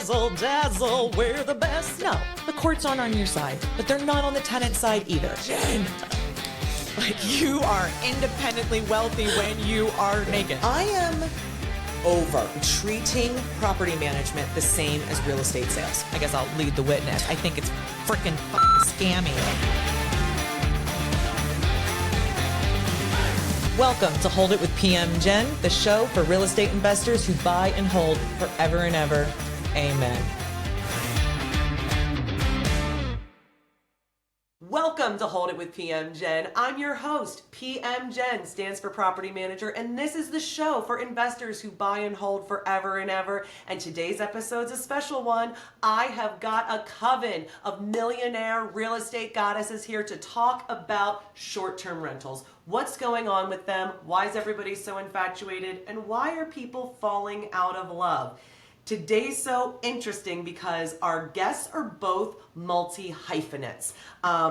razzle dazzle, we're the best. No, the courts aren't on your side, but they're not on the tenant side either. Jen, like, you are independently wealthy when you are naked. I am over treating property management the same as real estate sales. I guess I'll lead the witness. I think it's freaking scammy. Welcome to Hold It with PM Jen, the show for real estate investors who buy and hold forever and ever. Amen. Welcome to Hold It with PM Jen. I'm your host. PM Jen stands for Property Manager, and this is the show for investors who buy and hold forever and ever. And today's episode's a special one. I have got a coven of millionaire real estate goddesses here to talk about short-term rentals. What's going on with them? Why is everybody so infatuated? And why are people falling out of love? Today's so interesting because our guests are both multi-hyphenates.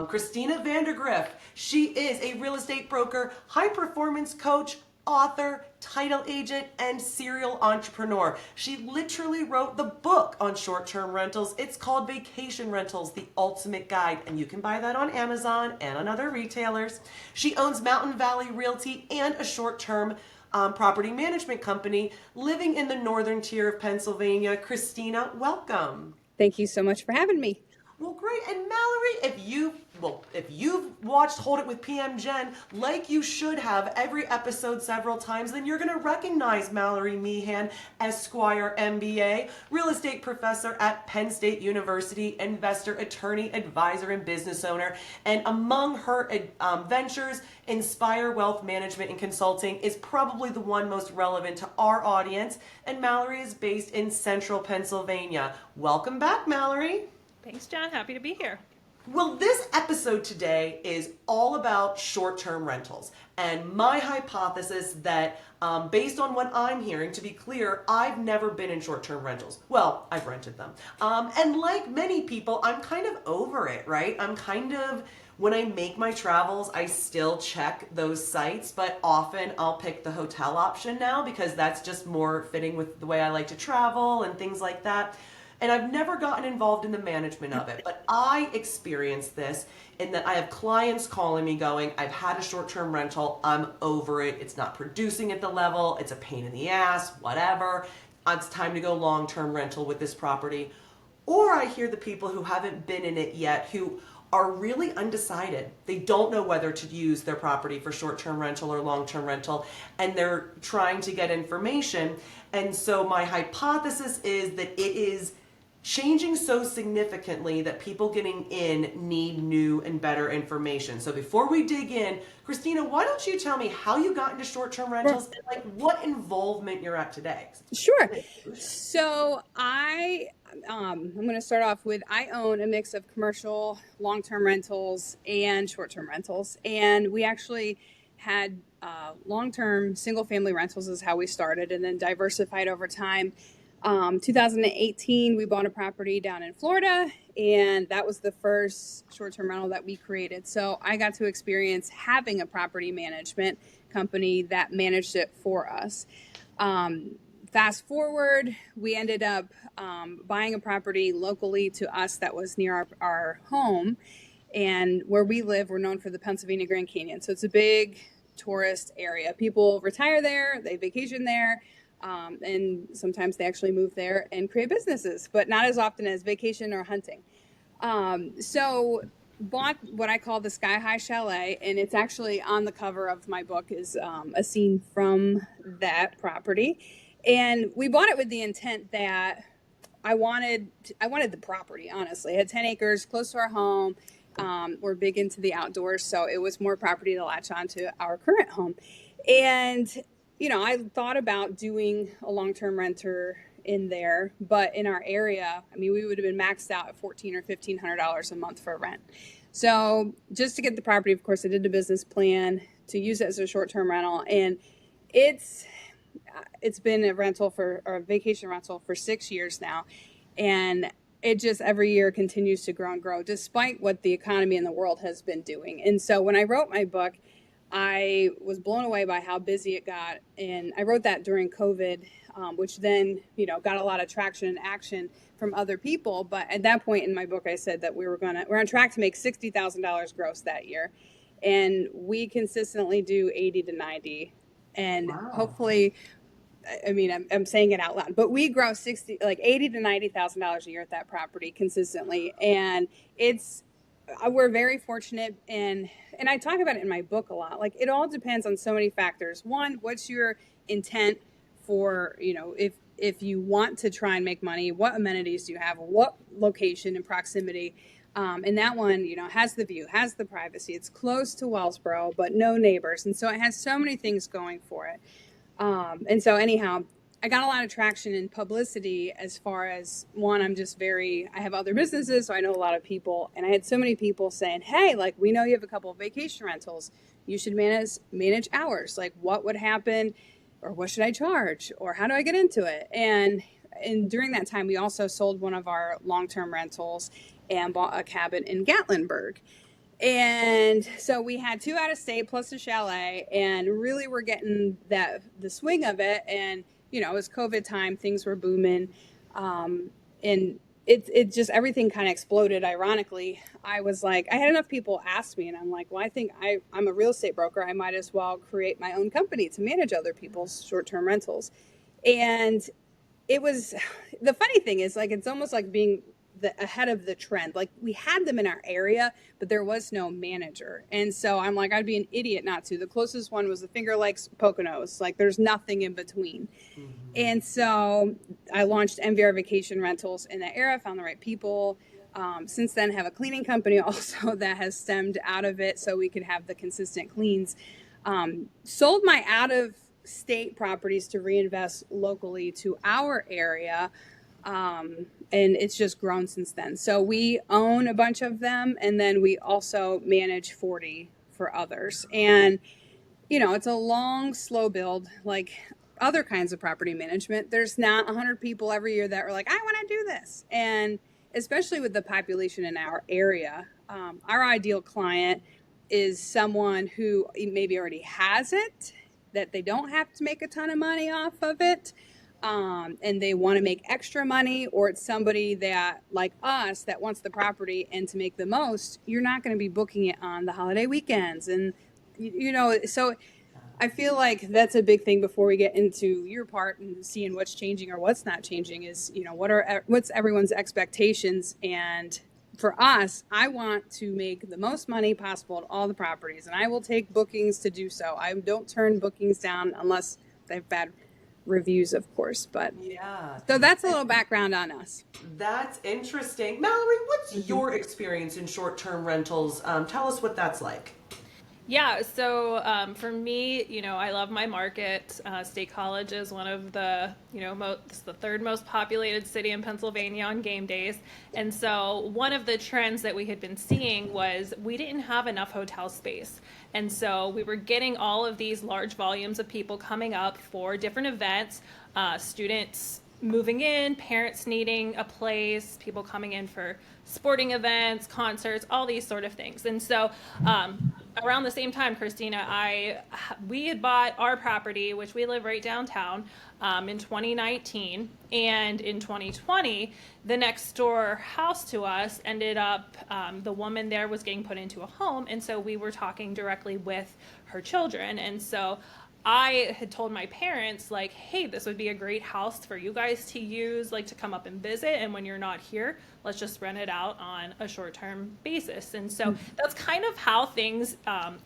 Christina Vandergriff, she is a real estate broker, high-performance coach, author, title agent, and serial entrepreneur. She literally wrote the book on short-term rentals. It's called Vacation Rentals, the Ultimate Guide, and you can buy that on Amazon and on other retailers. She owns Mountain Valley Realty and a short-term property management company living in the northern tier of Pennsylvania. Christina, welcome. Thank you so much for having me. Well, great. And Mallory, if you've watched Hold It with PM Jen, like you should have every episode several times, then you're going to recognize Mallory Meehan, Esquire MBA, real estate professor at Penn State University, investor, attorney, advisor, and business owner. And among her ventures, Inspire Wealth Management and Consulting is probably the one most relevant to our audience. And Mallory is based in central Pennsylvania. Welcome back, Mallory. Thanks, John. Happy to be here. Well, this episode today is all about short-term rentals. And my hypothesis that, based on what I'm hearing, to be clear, I've never been in short-term rentals. Well, I've rented them. And like many people, I'm kind of over it, right? When I make my travels, I still check those sites, but often I'll pick the hotel option now because that's just more fitting with the way I like to travel and things like that. And I've never gotten involved in the management of it, but I experienced this in that I have clients calling me going, I've had a short-term rental, I'm over it, it's not producing at the level, it's a pain in the ass, whatever, it's time to go long-term rental with this property. Or I hear the people who haven't been in it yet who are really undecided. They don't know whether to use their property for short-term rental or long-term rental, and they're trying to get information. And so my hypothesis is that it is changing so significantly that people getting in need new and better information. So before we dig in, Christina, why don't you tell me how you got into short-term rentals and like what involvement you're at today? Sure. So I'm going to start off with, I own a mix of commercial long-term rentals and short-term rentals. And we actually had long-term single-family rentals is how we started, and then diversified over time. 2018, we bought a property down in Florida, and that was the first short-term rental that we created. So I got to experience having a property management company that managed it for us. Fast forward, we ended up buying a property locally to us that was near our home. And where we live, we're known for the Pennsylvania Grand Canyon. So it's a big tourist area. People retire there, they vacation there. And sometimes they actually move there and create businesses, but not as often as vacation or hunting. So bought what I call the Sky High Chalet, and it's actually on the cover of my book is a scene from that property. And we bought it with the intent that I wanted the property, honestly. It had 10 acres close to our home. We're big into the outdoors, so it was more property to latch on to our current home. And I thought about doing a long-term renter in there, but in our area, we would have been maxed out at $1,400 or $1,500 a month for rent. So just to get the property, of course, I did a business plan to use it as a short-term rental, and it's been a vacation rental for 6 years now, and it just every year continues to grow and grow, despite what the economy and the world has been doing. And so when I wrote my book, I was blown away by how busy it got. And I wrote that during COVID, which then, got a lot of traction and action from other people. But at that point in my book, I said that we're on track to make $60,000 gross that year. And we consistently do 80 to 90. And hopefully, I'm saying it out loud, but we grow 80 to $90,000 a year at that property consistently. And we're very fortunate, and I talk about it in my book a lot. Like, it all depends on so many factors. One, what's your intent for, if you want to try and make money, what amenities do you have, what location and proximity? And that one, has the view, has the privacy. It's close to Wellsboro, but no neighbors. And so it has so many things going for it. And so anyhow, I got a lot of traction in publicity as far as, one, I have other businesses, so I know a lot of people. And I had so many people saying, hey, like, we know you have a couple of vacation rentals. You should manage hours. Like, what would happen, or what should I charge, or how do I get into it? And during that time, we also sold one of our long-term rentals and bought a cabin in Gatlinburg. And so we had 2 out of state plus a chalet, and really we're getting the swing of it. And, it was COVID time, things were booming. And it just, everything kind of exploded. Ironically, I was like, I had enough people ask me, and I'm like, well, I think I'm a real estate broker. I might as well create my own company to manage other people's short-term rentals. And the funny thing is, like, it's almost like being ahead of the trend. Like, we had them in our area, but there was no manager. And so I'm like, I'd be an idiot not to. The closest one was the Finger Lakes Poconos. Like, there's nothing in between. Mm-hmm. And so I launched MVR Vacation Rentals in that era, found the right people. Since then, have a cleaning company also that has stemmed out of it so we could have the consistent cleans. Sold my out-of-state properties to reinvest locally to our area. And it's just grown since then. So we own a bunch of them, and then we also manage 40 for others. And, it's a long, slow build, like other kinds of property management. There's not 100 people every year that are like, I want to do this. And especially with the population in our area, our ideal client is someone who maybe already has it, that they don't have to make a ton of money off of it. And they want to make extra money, or it's somebody that, like us, that wants the property, and to make the most, you're not going to be booking it on the holiday weekends. And, so I feel like that's a big thing before we get into your part and seeing what's changing or what's not changing is, what's everyone's expectations. And for us, I want to make the most money possible at all the properties, and I will take bookings to do so. I don't turn bookings down unless they have bad reviews, of course. But yeah, so that's a little background on us. That's interesting. Mallory, what's your experience in short-term rentals? Tell us what that's like. Yeah, so for me, I love my market. State College is one of the, it's the 3rd most populated city in Pennsylvania on game days. And so one of the trends that we had been seeing was we didn't have enough hotel space. And so we were getting all of these large volumes of people coming up for different events, students moving in, parents needing a place, people coming in for sporting events, concerts, all these sort of things. And so around the same time, Christina, we had bought our property, which we live right downtown, in 2019. And in 2020, the next door house to us ended up, the woman there was getting put into a home. And so we were talking directly with her children. And so I had told my parents, like, hey, this would be a great house for you guys to use, like, to come up and visit. And when you're not here, let's just rent it out on a short-term basis. And so that's kind of how things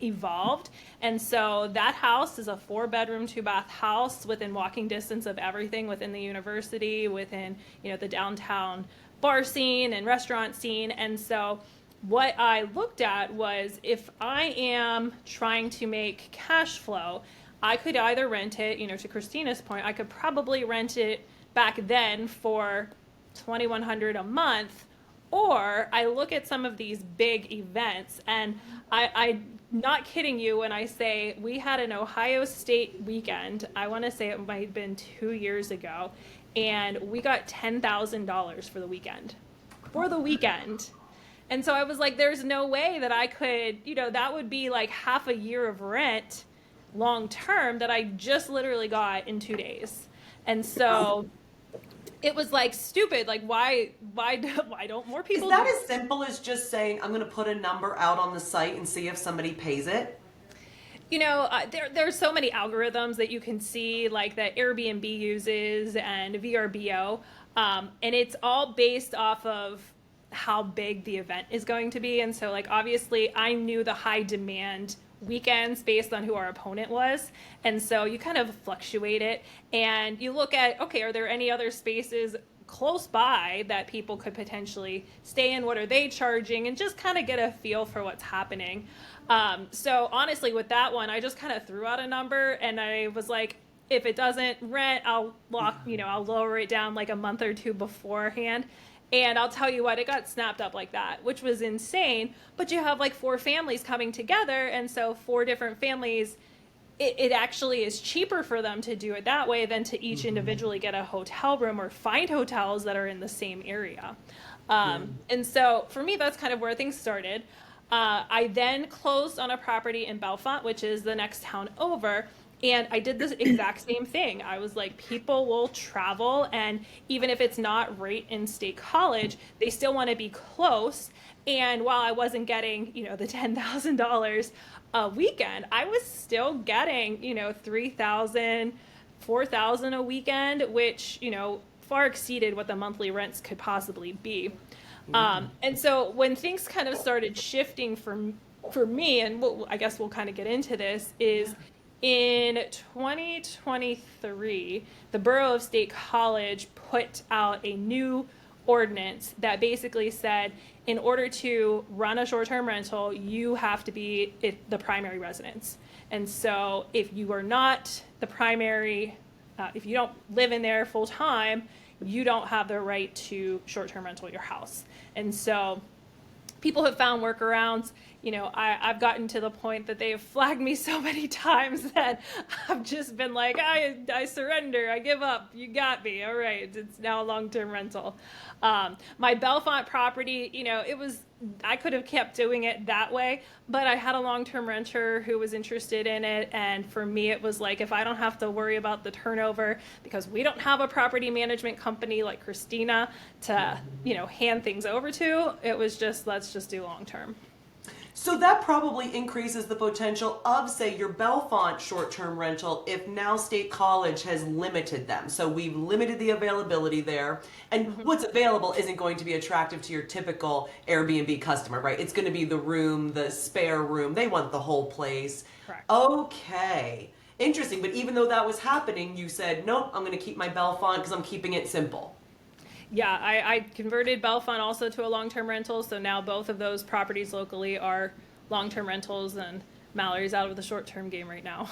evolved. And so that house is a 4-bedroom, 2-bath house within walking distance of everything within the university, within, the downtown bar scene and restaurant scene. And so what I looked at was, if I am trying to make cash flow, I could either rent it, to Christina's point, I could probably rent it back then for $2,100 a month, or I look at some of these big events, and I'm not kidding you when I say we had an Ohio State weekend. I want to say it might have been 2 years ago, and we got $10,000 for the weekend. And so I was like, there's no way that I could, that would be like half a year of rent long term that I just literally got in 2 days. And so it was like stupid. Like, why don't more Is people that do as simple as just saying, I'm going to put a number out on the site and see if somebody pays it? There's so many algorithms that you can see, like that Airbnb uses and VRBO, and it's all based off of how big the event is going to be. And so, like, obviously, I knew the high demand weekends based on who our opponent was, and so you kind of fluctuate it, and you look at, okay, are there any other spaces close by that people could potentially stay in? What are they charging? And just kind of get a feel for what's happening. So honestly, with that one, I just kind of threw out a number, and I was like, if it doesn't rent, I'll lower it down like a month or two beforehand. And I'll tell you what, it got snapped up like that, which was insane. But you have like 4 families coming together, and so 4 different families, it actually is cheaper for them to do it that way than to each individually get a hotel room or find hotels that are in the same area. And so for me, that's kind of where things started. I then closed on a property in Bellefonte, which is the next town over. And I did this exact same thing. I was like, people will travel, and even if it's not right in State College, they still want to be close. And while I wasn't getting, the $10,000 a weekend, I was still getting, $3,000, $4,000 a weekend, which, far exceeded what the monthly rents could possibly be. And so when things kind of started shifting for me, and I guess we'll kind of get into this, is in 2023, the Borough of State College put out a new ordinance that basically said, in order to run a short-term rental, you have to be the primary residence. And so if you are not the primary, if you don't live in there full-time, you don't have the right to short-term rental your house. And so people have found workarounds. I've gotten to the point that they've flagged me so many times that I've just been like, I surrender, I give up, you got me, all right, it's now a long-term rental. My Bellefonte property, I could have kept doing it that way, but I had a long-term renter who was interested in it, and for me it was like, if I don't have to worry about the turnover, because we don't have a property management company like Christina to, hand things over to, it was just, let's just do long-term. So that probably increases the potential of, say, your Bellefonte short-term rental if now State College has limited them. So we've limited the availability there, and what's available isn't going to be attractive to your typical Airbnb customer, right? It's going to be the room, the spare room. They want the whole place. Correct. Okay. Interesting. But even though that was happening, you said, nope, I'm going to keep my Bellefonte because I'm keeping it simple. Yeah, I converted Bellefonte also to a long-term rental, so now both of those properties locally are long-term rentals, and Mallory's out of the short-term game right now.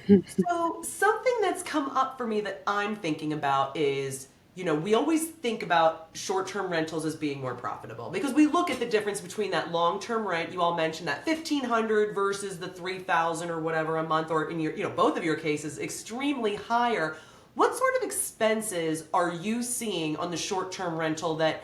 So something that's come up for me that I'm thinking about is, we always think about short-term rentals as being more profitable because we look at the difference between that long-term rent. You all mentioned that $1,500 versus the $3,000 or whatever a month, or in your, both of your cases, extremely higher. What sort of expenses are you seeing on the short-term rental that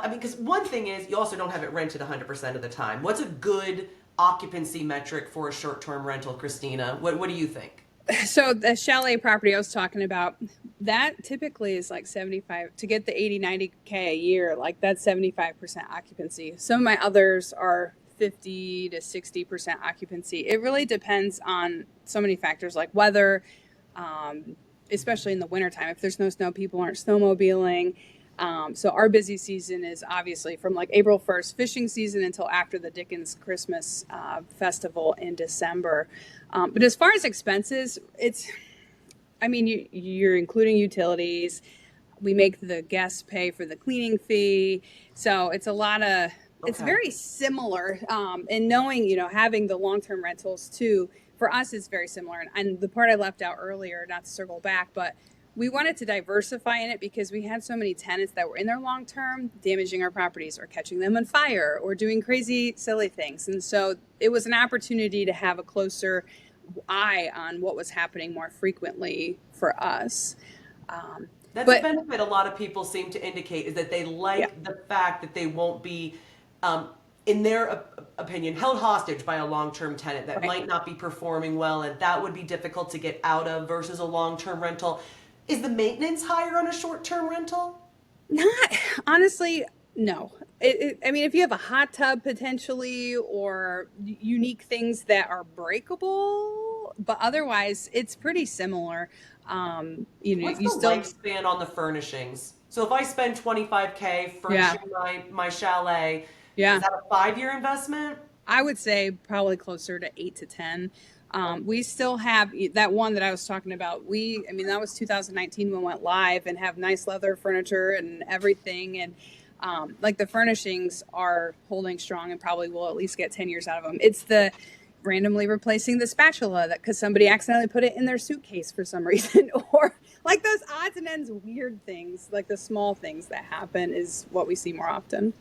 because one thing is you also don't have it rented 100% of the time. What's a good occupancy metric for a short-term rental, Christina? What do you think? So the chalet property I was talking about, that typically is like 75 to get the 80-90K a year, like that's 75% occupancy. Some of my others are 50 to 60% occupancy. It really depends on so many factors like weather, especially in the wintertime. If there's no snow, people aren't snowmobiling. So our busy season is obviously from like April 1st, fishing season, until after the Dickens Christmas festival in December. But as far as expenses, you're including utilities. We make the guests pay for the cleaning fee. So it's a lot of, it's very similar. And knowing, having the long-term rentals too, for us is very similar. And the part I left out earlier, not to circle back, but we wanted to diversify in it because we had so many tenants that were in their long term damaging our properties or catching them on fire or doing crazy, silly things. And so it was an opportunity to have a closer eye on what was happening more frequently for us. That's a benefit a lot of people seem to indicate, is that they like the fact that they won't be in their opinion, held hostage by a long-term tenant that Right. might not be performing well, and that would be difficult to get out of versus a long-term rental. Is the maintenance higher on a short-term rental? Not honestly, no. I mean, if you have a hot tub potentially or unique things that are breakable, but otherwise it's pretty similar. What's You the still, lifespan on the furnishings? So if I spend 25K yeah, furnishing my chalet, is yeah. that a 5-year investment? I would say probably closer to 8 to 10. We still have that one that I was talking about. I mean, that was 2019 when we went live and have nice leather furniture and everything. And like the furnishings are holding strong and probably will at least get 10 years out of them. It's the randomly replacing the spatula that because somebody accidentally put it in their suitcase for some reason, or like those odds and ends weird things, like the small things that happen is what we see more often.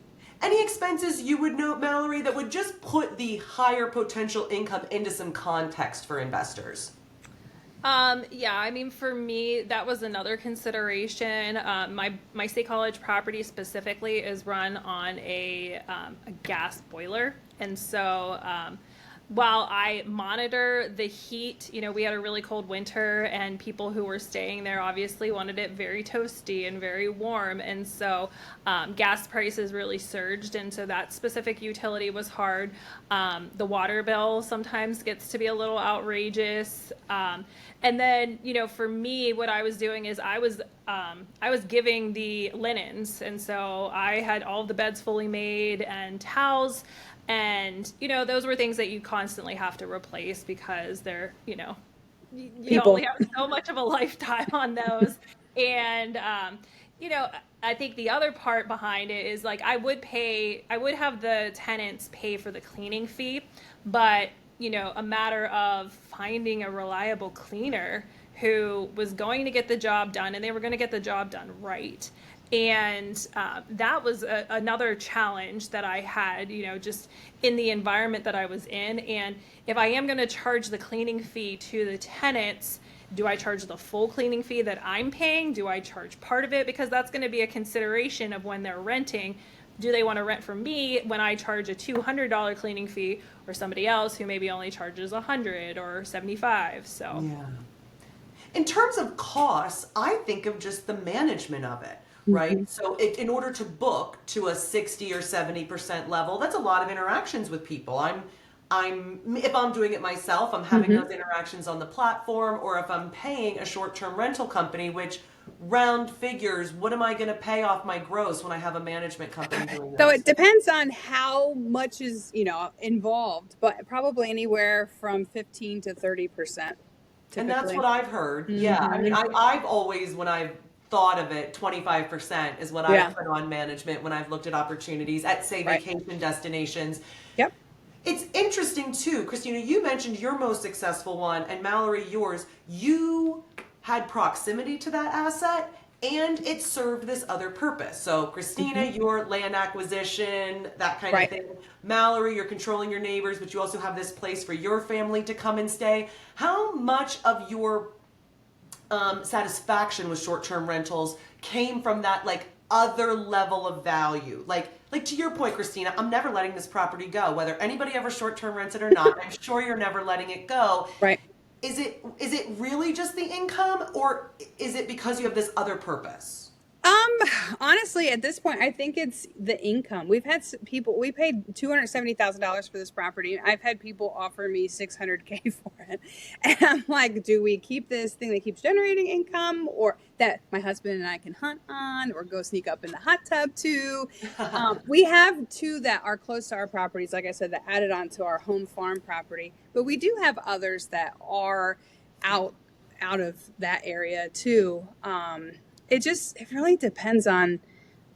Any expenses you would note, Mallory, that would just put the higher potential income into some context for investors? Yeah, I mean, for me, that was another consideration. My State College property specifically is run on a gas boiler, and so while I monitor the heat, we had a really cold winter, and people who were staying there obviously wanted it very toasty and very warm, and so gas prices really surged, and so that specific utility was hard. The water bill sometimes gets to be a little outrageous. And then, for me, what I was doing is I was giving the linens, and so I had all of the beds fully made and towels, and those were things that you constantly have to replace because they're you only have so much of a lifetime on those, and I think the other part behind it is like I would have the tenants pay for the cleaning fee, but a matter of finding a reliable cleaner who was going to get the job done, and they were going to get the job done right. And that was another challenge that I had, just in the environment that I was in. And if I am going to charge the cleaning fee to the tenants, do I charge the full cleaning fee that I'm paying? Do I charge part of it? Because that's going to be a consideration of when they're renting. Do they want to rent from me when I charge a $200 cleaning fee, or somebody else who maybe only charges $100 or $75? So yeah. In terms of costs, I think of just the management of it, right? Mm-hmm. So in order to book to a 60 or 70% level, that's a lot of interactions with people. If I'm doing it myself, I'm having those interactions on the platform, or if I'm paying a short-term rental company, which round figures, what am I going to pay off my gross when I have a management company doing this? So it depends on how much is, involved, but probably anywhere from 15 to 30%. Typically. And that's what I've heard. Yeah. I mean, I've always, when I've thought of it, 25% is what I've put on management when I've looked at opportunities at, say, vacation destinations. Yep. It's interesting too, Christina, you mentioned your most successful one, and Mallory, yours. You had proximity to that asset, and it served this other purpose. So Christina, your land acquisition, that kind of thing. Mallory, you're controlling your neighbors, but you also have this place for your family to come and stay. How much of your satisfaction with short-term rentals came from that other level of value? Like to your point, Christina, I'm never letting this property go. Whether anybody ever short-term rents it or not, I'm sure you're never letting it go. Right. Is it really just the income, or is it because you have this other purpose? Honestly, at this point, I think it's the income. We've had people, we paid $270,000 for this property. I've had people offer me $600K for it. And I'm like, do we keep this thing that keeps generating income, or that my husband and I can hunt on, or go sneak up in the hot tub to? We have two that are close to our properties, like I said, that added on to our home farm property. But we do have others that are out of that area too. It really depends on,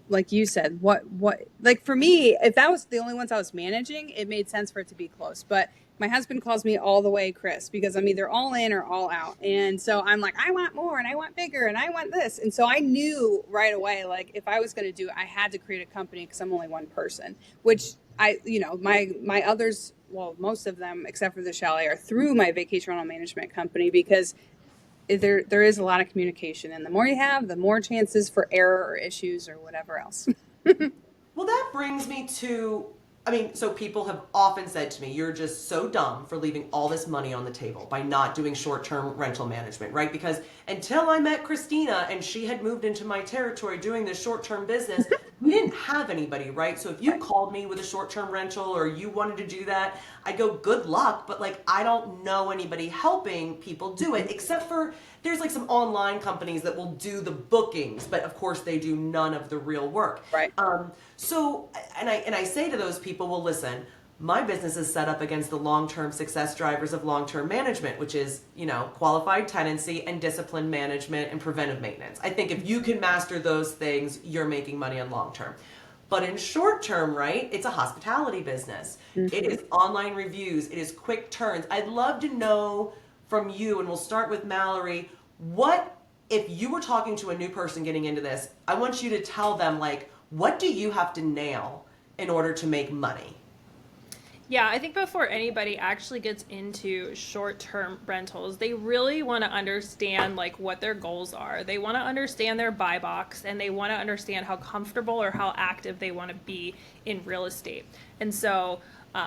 like you said, what, like for me, if that was the only ones I was managing, it made sense for it to be close. But my husband calls me all the way Chris, because I'm either all in or all out. And so I'm like, I want more, and I want bigger, and I want this. And so I knew right away, like if I was going to do it, I had to create a company, because I'm only one person, which my others, well, most of them, except for the chalet, are through my vacation rental management company, because there is a lot of communication, and the more you have, the more chances for error or issues or whatever else. Well, that brings me to, I mean, so people have often said to me, you're just so dumb for leaving all this money on the table by not doing short-term rental management, right? Because until I met Christina and she had moved into my territory doing this short-term business, we didn't have anybody, right? So if you called me with a short-term rental or you wanted to do that, I'd go, good luck, but like, I don't know anybody helping people do it, except for there's like some online companies that will do the bookings, but of course they do none of the real work. Right. So, and I say to those people, well, listen, my business is set up against the long-term success drivers of long-term management, which is, you know, qualified tenancy and discipline management and preventive maintenance. I think if you can master those things, you're making money on long-term. But in short-term, right, it's a hospitality business. Mm-hmm. It is online reviews. It is quick turns. I'd love to know from you, and we'll start with Mallory, what, if you were talking to a new person getting into this, I want you to tell them, like, what do you have to nail in order to make money? Yeah, I think before anybody actually gets into short-term rentals, they really want to understand like what their goals are. They want to understand their buy box, and they want to understand how comfortable or how active they want to be in real estate. And so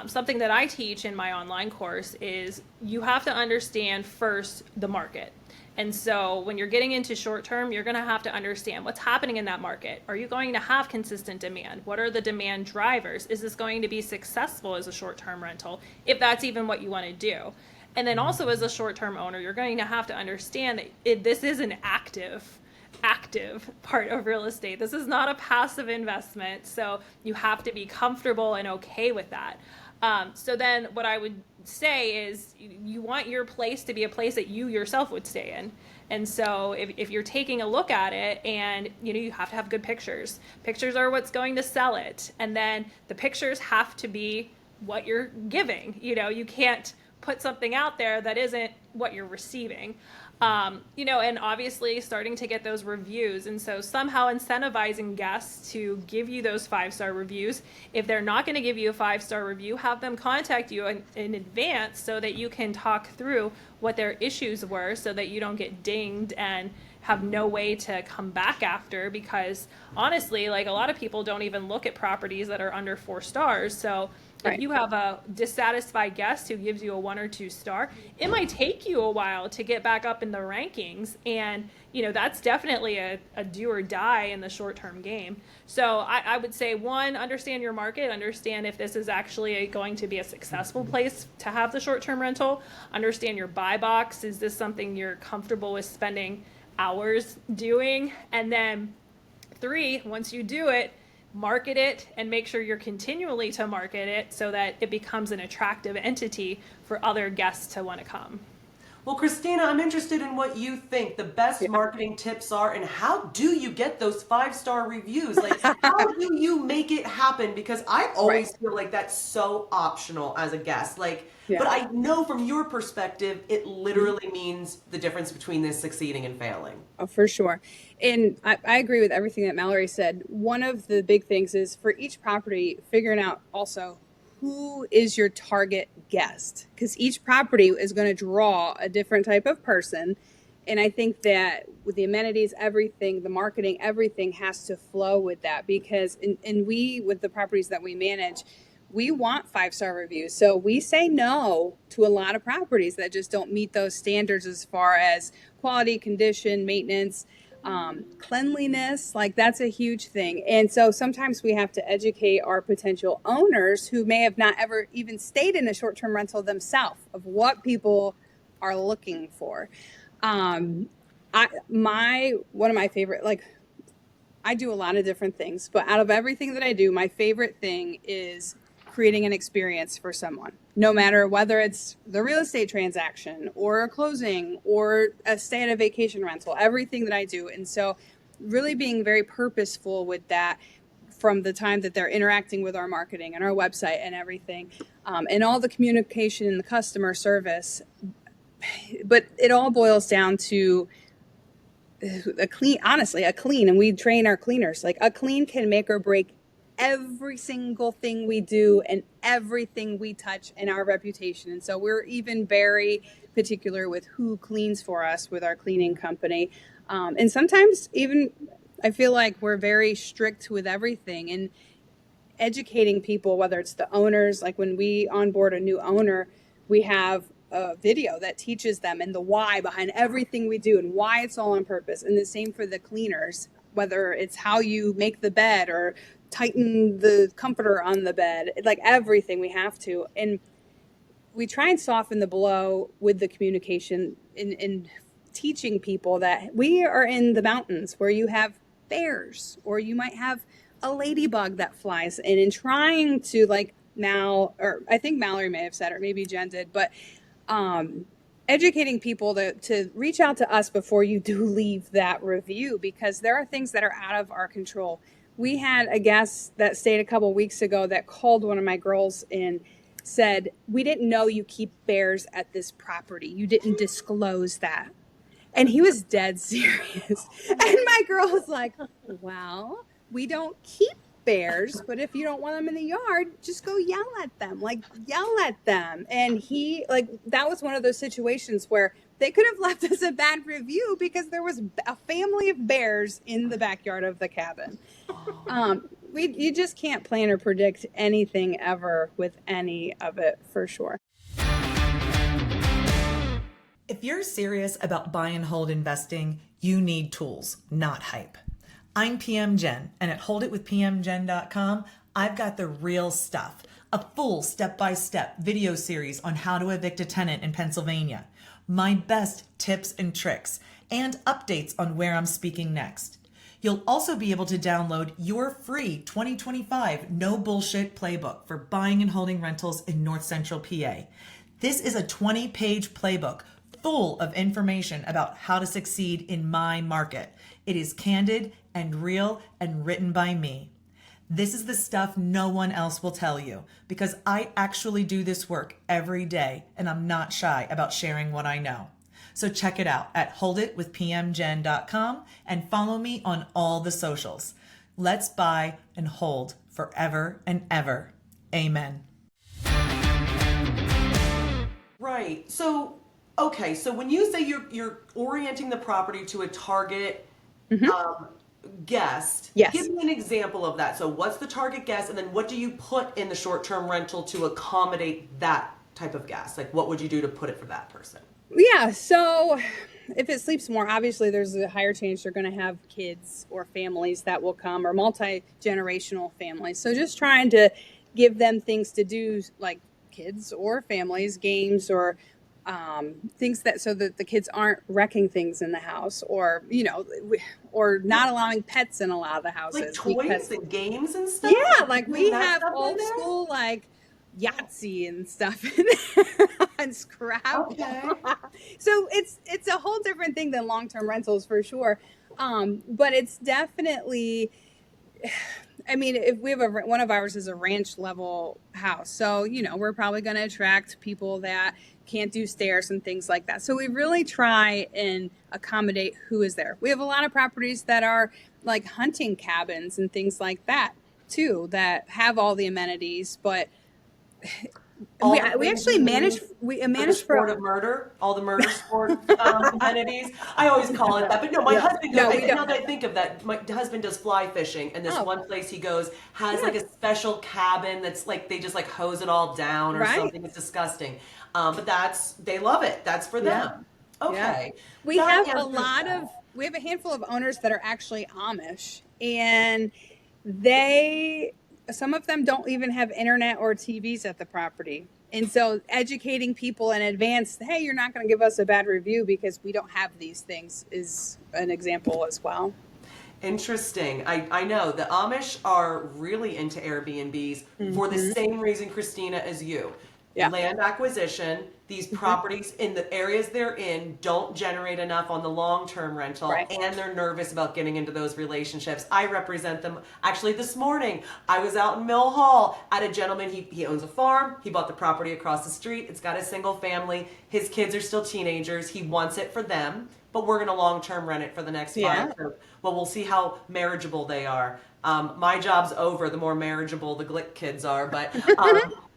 something that I teach in my online course is you have to understand first the market. And so when you're getting into short term, you're going to have to understand what's happening in that market. Are you going to have consistent demand? What are the demand drivers? Is this going to be successful as a short term rental, if that's even what you want to do? And then also as a short term owner, you're going to have to understand that this is an active part of real estate. This is not a passive investment. So you have to be comfortable and okay with that. So then what I would say is you want your place to be a place that you yourself would stay in. And so if you're taking a look at it, and you have to have good pictures. Pictures are what's going to sell it. And then the pictures have to be what you're giving. You can't put something out there that isn't what you're receiving. And obviously starting to get those reviews. And so somehow incentivizing guests to give you those 5-star reviews. If they're not going to give you a 5-star review, have them contact you in advance so that you can talk through what their issues were, so that you don't get dinged and have no way to come back after. Because honestly, like, a lot of people don't even look at properties that are under 4 stars. So if you have a dissatisfied guest who gives you a 1 or 2 star, it might take you a while to get back up in the rankings. And, that's definitely a do or die in the short-term game. So I would say, 1, understand your market, understand if this is actually going to be a successful place to have the short-term rental, understand your buy box. Is this something you're comfortable with spending hours doing? And then 3, once you do it, market it and make sure you're continually to market it so that it becomes an attractive entity for other guests to want to come. Well, Christina, I'm interested in what you think the best marketing tips are, and how do you get those 5-star reviews? Like, how do you make it happen? Because I always feel like that's so optional as a guest. Like, but I know from your perspective, it literally means the difference between this succeeding and failing. Oh, for sure. And I agree with everything that Mallory said. One of the big things is for each property, figuring out also who is your target guest, because each property is going to draw a different type of person. And I think that with the amenities, everything, the marketing, everything has to flow with that, because we, with the properties that we manage, we want 5-star reviews. So we say no to a lot of properties that just don't meet those standards as far as quality, condition, maintenance, cleanliness. Like, that's a huge thing. And so sometimes we have to educate our potential owners who may have not ever even stayed in a short-term rental themselves of what people are looking for. One of my favorite, like, I do a lot of different things, but out of everything that I do, my favorite thing is creating an experience for someone, no matter whether it's the real estate transaction or a closing or a stay at a vacation rental, everything that I do. And so really being very purposeful with that from the time that they're interacting with our marketing and our website and everything, and all the communication and the customer service. But it all boils down to a clean, and we train our cleaners. Like, a clean can make or break every single thing we do and everything we touch in our reputation. And so we're even very particular with who cleans for us with our cleaning company. And sometimes even I feel like we're very strict with everything. And educating people, whether it's the owners, like when we onboard a new owner, we have a video that teaches them and the why behind everything we do and why it's all on purpose. And the same for the cleaners, whether it's how you make the bed or tighten the comforter on the bed, like everything we have to. And we try and soften the blow with the communication in teaching people that we are in the mountains where you have bears, or you might have a ladybug that flies in, and trying to, like or I think Mallory may have said it, or maybe Jen did, but educating people to reach out to us before you do leave that review, because there are things that are out of our control. We had a guest that stayed a couple weeks ago that called one of my girls and said, "We didn't know you keep bears at this property. You didn't disclose that." And he was dead serious. And my girl was like, "Well, we don't keep bears, but if you don't want them in the yard, just go yell at them, like yell at them." And he, like, that was one of those situations where they could have left us a bad review because there was a family of bears in the backyard of the cabin. You just can't plan or predict anything ever with any of it, for sure. If you're serious about buy and hold investing, you need tools, not hype. I'm PM Jen, and at holditwithpmjen.com, I've got the real stuff, a full step-by-step video series on how to evict a tenant in Pennsylvania, my best tips and tricks, and updates on where I'm speaking next. You'll also be able to download your free 2025 no bullshit playbook for buying and holding rentals in North Central PA. This is a 20-page playbook full of information about how to succeed in my market. It is candid and real and written by me. This is the stuff no one else will tell you, because I actually do this work every day and I'm not shy about sharing what I know. So check it out at holditwithpmjen.com and follow me on all the socials. Let's buy and hold forever and ever. Amen. Right. So, okay. So when you say you're orienting the property to a target guest, Yes. give me an example of that. So what's the target guest, and then what do you put in the short-term rental to accommodate that type of guest? Like, what would you do to put it for that person? Yeah, so if it sleeps more, obviously there's a higher chance they're going to have kids or families that will come, or multi-generational families. So just trying to give them things to do, like kids or families, games, or things so that the kids aren't wrecking things in the house, or, or not allowing pets in a lot of the houses. Like toys and games and stuff? Yeah, like we have old school, like Yahtzee and stuff in there and Scrabble. Okay. So it's a whole different thing than long-term rentals, for sure. But it's definitely, I mean, if we have one of ours is a ranch level house, so we're probably going to attract people that can't do stairs and things like that. So we really try and accommodate who is there. We have a lot of properties that are like hunting cabins and things like that too, that have all the amenities, but we actually manage for sport of murder, all the murder sport amenities. I always call it that, but no, my husband. Now that I think of that, my husband does fly fishing, and this one place he goes has like a special cabin that's like they just like hose it all down or something. It's disgusting, but they love it. That's for them. Okay, we have we have a handful of owners that are actually Amish, and some of them don't even have internet or TVs at the property. And so educating people in advance, hey, you're not going to give us a bad review because we don't have these things, is an example as well. Interesting. I know the Amish are really into Airbnbs for the same reason, Christina, as you. Yeah. Land acquisition. These properties in the areas they're in don't generate enough on the long-term rental, and they're nervous about getting into those relationships. I represent them. Actually, this morning, I was out in Mill Hall at a gentleman. He owns a farm. He bought the property across the street. It's got a single family. His kids are still teenagers. He wants it for them, but we're going to long-term rent it for the next 5 years. Well, we'll see how marriageable they are. My job's over the more marriageable the Glick kids are, but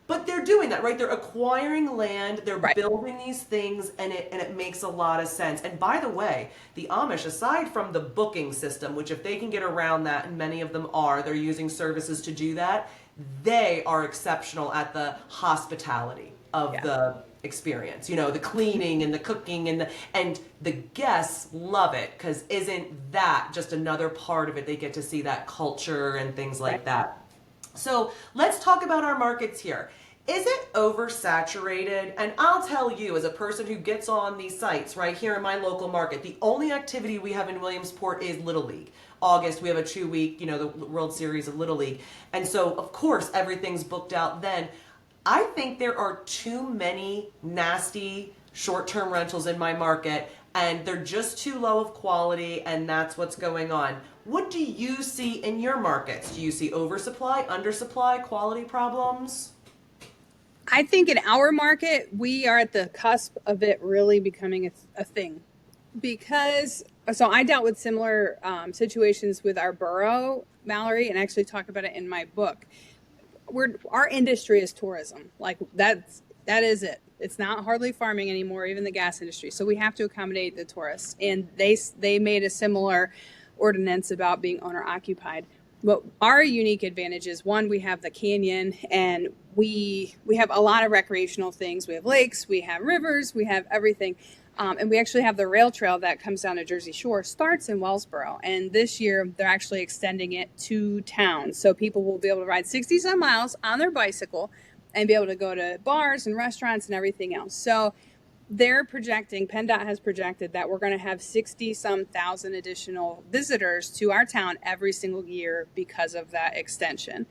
But they're doing that, right? They're acquiring land, they're Right. building these things, and it makes a lot of sense. And by the way, the Amish, aside from the booking system, which if they can get around that, and many of them are, they're using services to do that, they are exceptional at the hospitality of the experience. You know, the cleaning and the cooking and the guests love it, because isn't that just another part of it? They get to see that culture and things like that. So let's talk about our markets here. Is it oversaturated? And I'll tell you, as a person who gets on these sites right here in my local market, the only activity we have in Williamsport is Little League. August, we have a 2-week, the World Series of Little League. And so, of course, everything's booked out then. I think there are too many nasty short-term rentals in my market, and they're just too low of quality, and that's what's going on. What do you see in your markets? Do you see oversupply, undersupply, quality problems? I think in our market, we are at the cusp of it really becoming a thing. So I dealt with similar situations with our borough, Mallory, and actually talk about it in my book. Our industry is tourism. Like that is it. It's not hardly farming anymore, even the gas industry. So we have to accommodate the tourists. And they made a similar ordinance about being owner occupied. But our unique advantage is, one, we have the canyon, and we have a lot of recreational things. We have lakes, we have rivers, we have everything. And we actually have the rail trail that comes down to Jersey Shore, starts in Wellsboro. And this year, they're actually extending it to town. So people will be able to ride 60-some miles on their bicycle and be able to go to bars and restaurants and everything else. So they're projecting, PennDOT has projected that we're going to have 60-some thousand additional visitors to our town every single year because of that extension.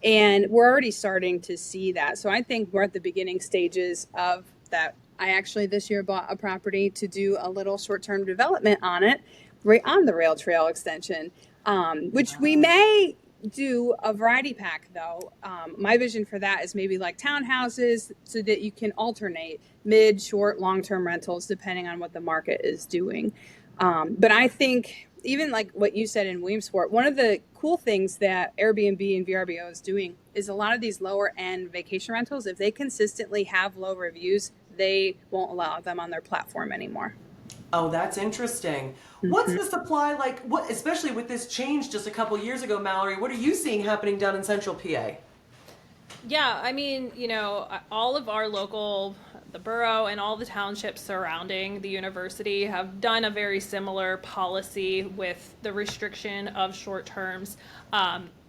And we're already starting to see that. So I think we're at the beginning stages of that. I actually this year bought a property to do a little short-term development on it, right on the rail trail extension, which we may do a variety pack though. My vision for that is maybe like townhouses, so that you can alternate mid, short, long-term rentals depending on what the market is doing. But I think even like what you said in Williamsport, one of the cool things that Airbnb and VRBO is doing is a lot of these lower end vacation rentals, if they consistently have low reviews, they won't allow them on their platform anymore. Oh, that's interesting. What's the supply like? What, especially with this change just a couple years ago, Mallory? What are you seeing happening down in Central PA? Yeah, I mean, all of our the borough and all the townships surrounding the university have done a very similar policy with the restriction of short terms.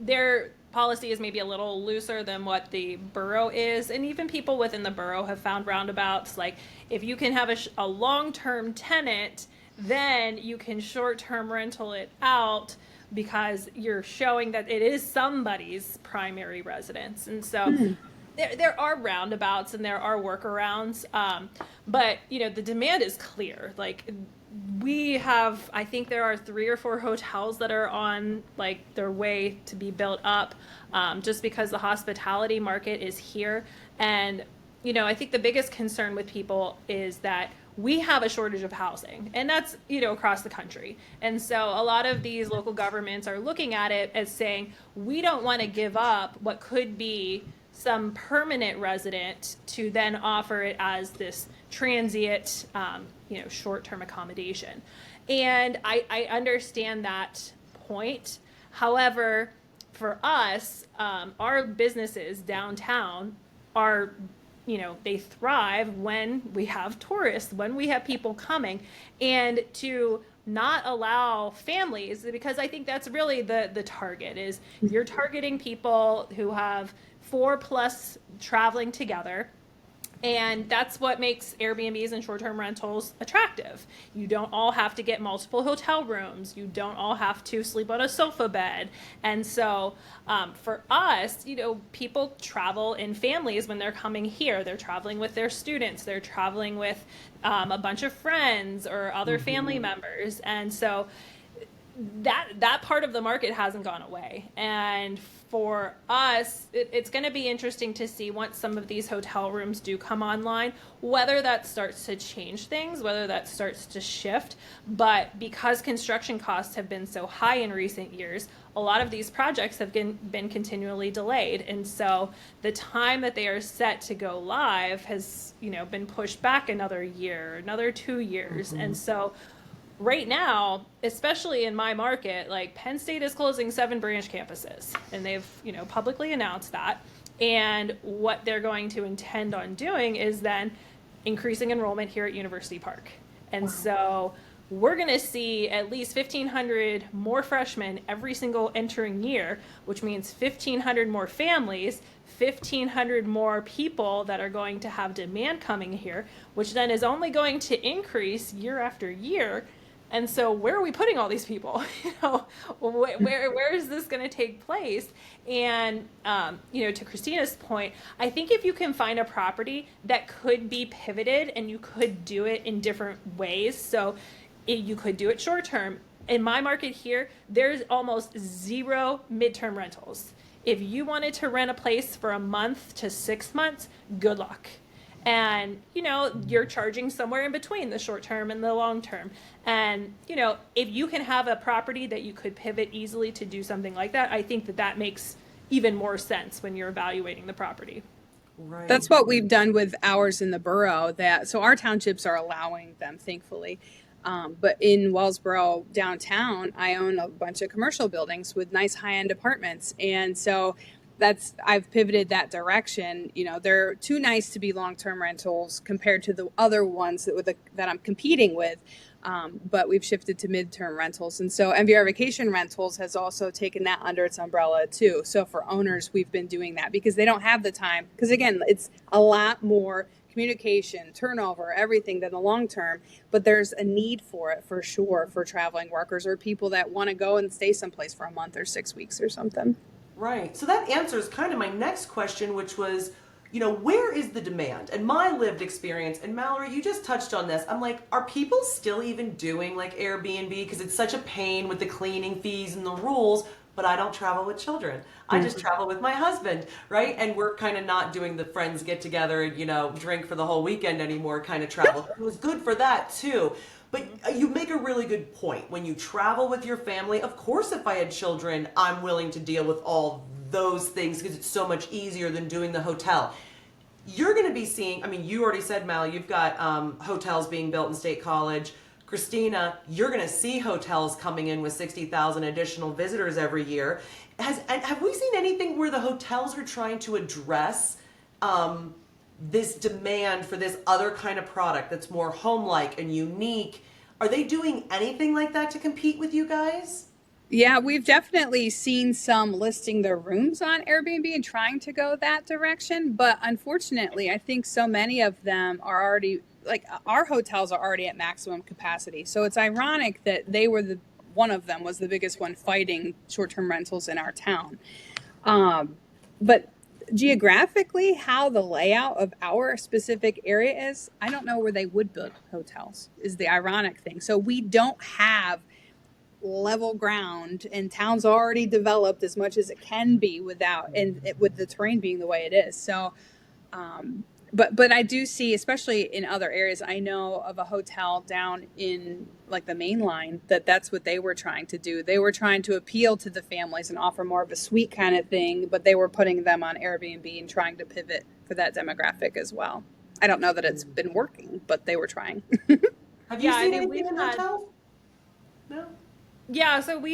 Their policy is maybe a little looser than what the borough is, and even people within the borough have found roundabouts. Like, if you can have a long-term tenant, then you can short-term rental it out, because you're showing that it is somebody's primary residence. And so there are roundabouts and there are workarounds, but the demand is clear. Like, I think there are 3 or 4 hotels that are on like their way to be built up, just because the hospitality market is here. And I think the biggest concern with people is that we have a shortage of housing, and that's, across the country. And so a lot of these local governments are looking at it as saying, we don't want to give up what could be some permanent resident to then offer it as this transient, short-term accommodation. And I understand that point. However, for us, our businesses downtown are, they thrive when we have tourists, when we have people coming, and to not allow families, because I think that's really the target, is you're targeting people who have 4+ traveling together. And that's what makes Airbnbs and short-term rentals attractive. You don't all have to get multiple hotel rooms. You don't all have to sleep on a sofa bed. And so for us, people travel in families when they're coming here. They're traveling with their students. They're traveling with a bunch of friends or other family members. And so that part of the market hasn't gone away. And for us, it's going to be interesting to see once some of these hotel rooms do come online, whether that starts to change things, whether that starts to shift. But because construction costs have been so high in recent years, a lot of these projects have been continually delayed. And so the time that they are set to go live has, been pushed back another year, another 2 years. And so right now, especially in my market, like Penn State is closing 7 branch campuses, and they've, publicly announced that. And what they're going to intend on doing is then increasing enrollment here at University Park. And so we're going to see at least 1,500 more freshmen every single entering year, which means 1,500 more families, 1,500 more people that are going to have demand coming here, which then is only going to increase year after year. And so where are we putting all these people? Where is this going to take place? And, to Christina's point, I think if you can find a property that could be pivoted and you could do it in different ways. So you could do it short term. In my market here, there's almost 0 midterm rentals. If you wanted to rent a place for a month to 6 months, good luck. And, you're charging somewhere in between the short term and the long term. And, if you can have a property that you could pivot easily to do something like that, I think that makes even more sense when you're evaluating the property. Right. That's what we've done with ours in the borough. So our townships are allowing them, thankfully. But in Wellsboro downtown, I own a bunch of commercial buildings with nice high-end apartments. And so I've pivoted that direction. They're too nice to be long-term rentals compared to the other ones that I'm competing with. But we've shifted to midterm rentals. And so MVR Vacation Rentals has also taken that under its umbrella too. So for owners, we've been doing that because they don't have the time. Because again, it's a lot more communication, turnover, everything than the long term. But there's a need for it for sure for traveling workers or people that want to go and stay someplace for a month or 6 weeks or something. Right. So that answers kind of my next question, which was, where is the demand? And my lived experience, and Mallory, you just touched on this. I'm like, are people still even doing like Airbnb? Because it's such a pain with the cleaning fees and the rules, but I don't travel with children. I just travel with my husband, right? And we're kind of not doing the friends get together and, drink for the whole weekend anymore kind of travel. It was good for that too. But you make a really good point. When you travel with your family, of course, if I had children, I'm willing to deal with all those things because it's so much easier than doing the hotel. You're going to be seeing, you already said, Mal, you've got hotels being built in State College. Christina, you're going to see hotels coming in with 60,000 additional visitors every year. Have we seen anything where the hotels are trying to address this demand for this other kind of product that's more home-like and unique? Are they doing anything like that to compete with you guys? Yeah, we've definitely seen some listing their rooms on Airbnb and trying to go that direction. But unfortunately, I think so many of them are already, like our hotels are already at maximum capacity. So it's ironic that one of them was the biggest one fighting short-term rentals in our town. But geographically, how the layout of our specific area is, I don't know where they would build hotels, is the ironic thing. So we don't have level ground, and town's already developed as much as it can be with the terrain being the way it is. So, but I do see, especially in other areas, I know of a hotel down in like the main line that's what they were trying to do. They were trying to appeal to the families and offer more of a suite kind of thing, but they were putting them on Airbnb and trying to pivot for that demographic as well. I don't know that it's been working, but they were trying. Have you seen anything in hotels? No. Yeah, so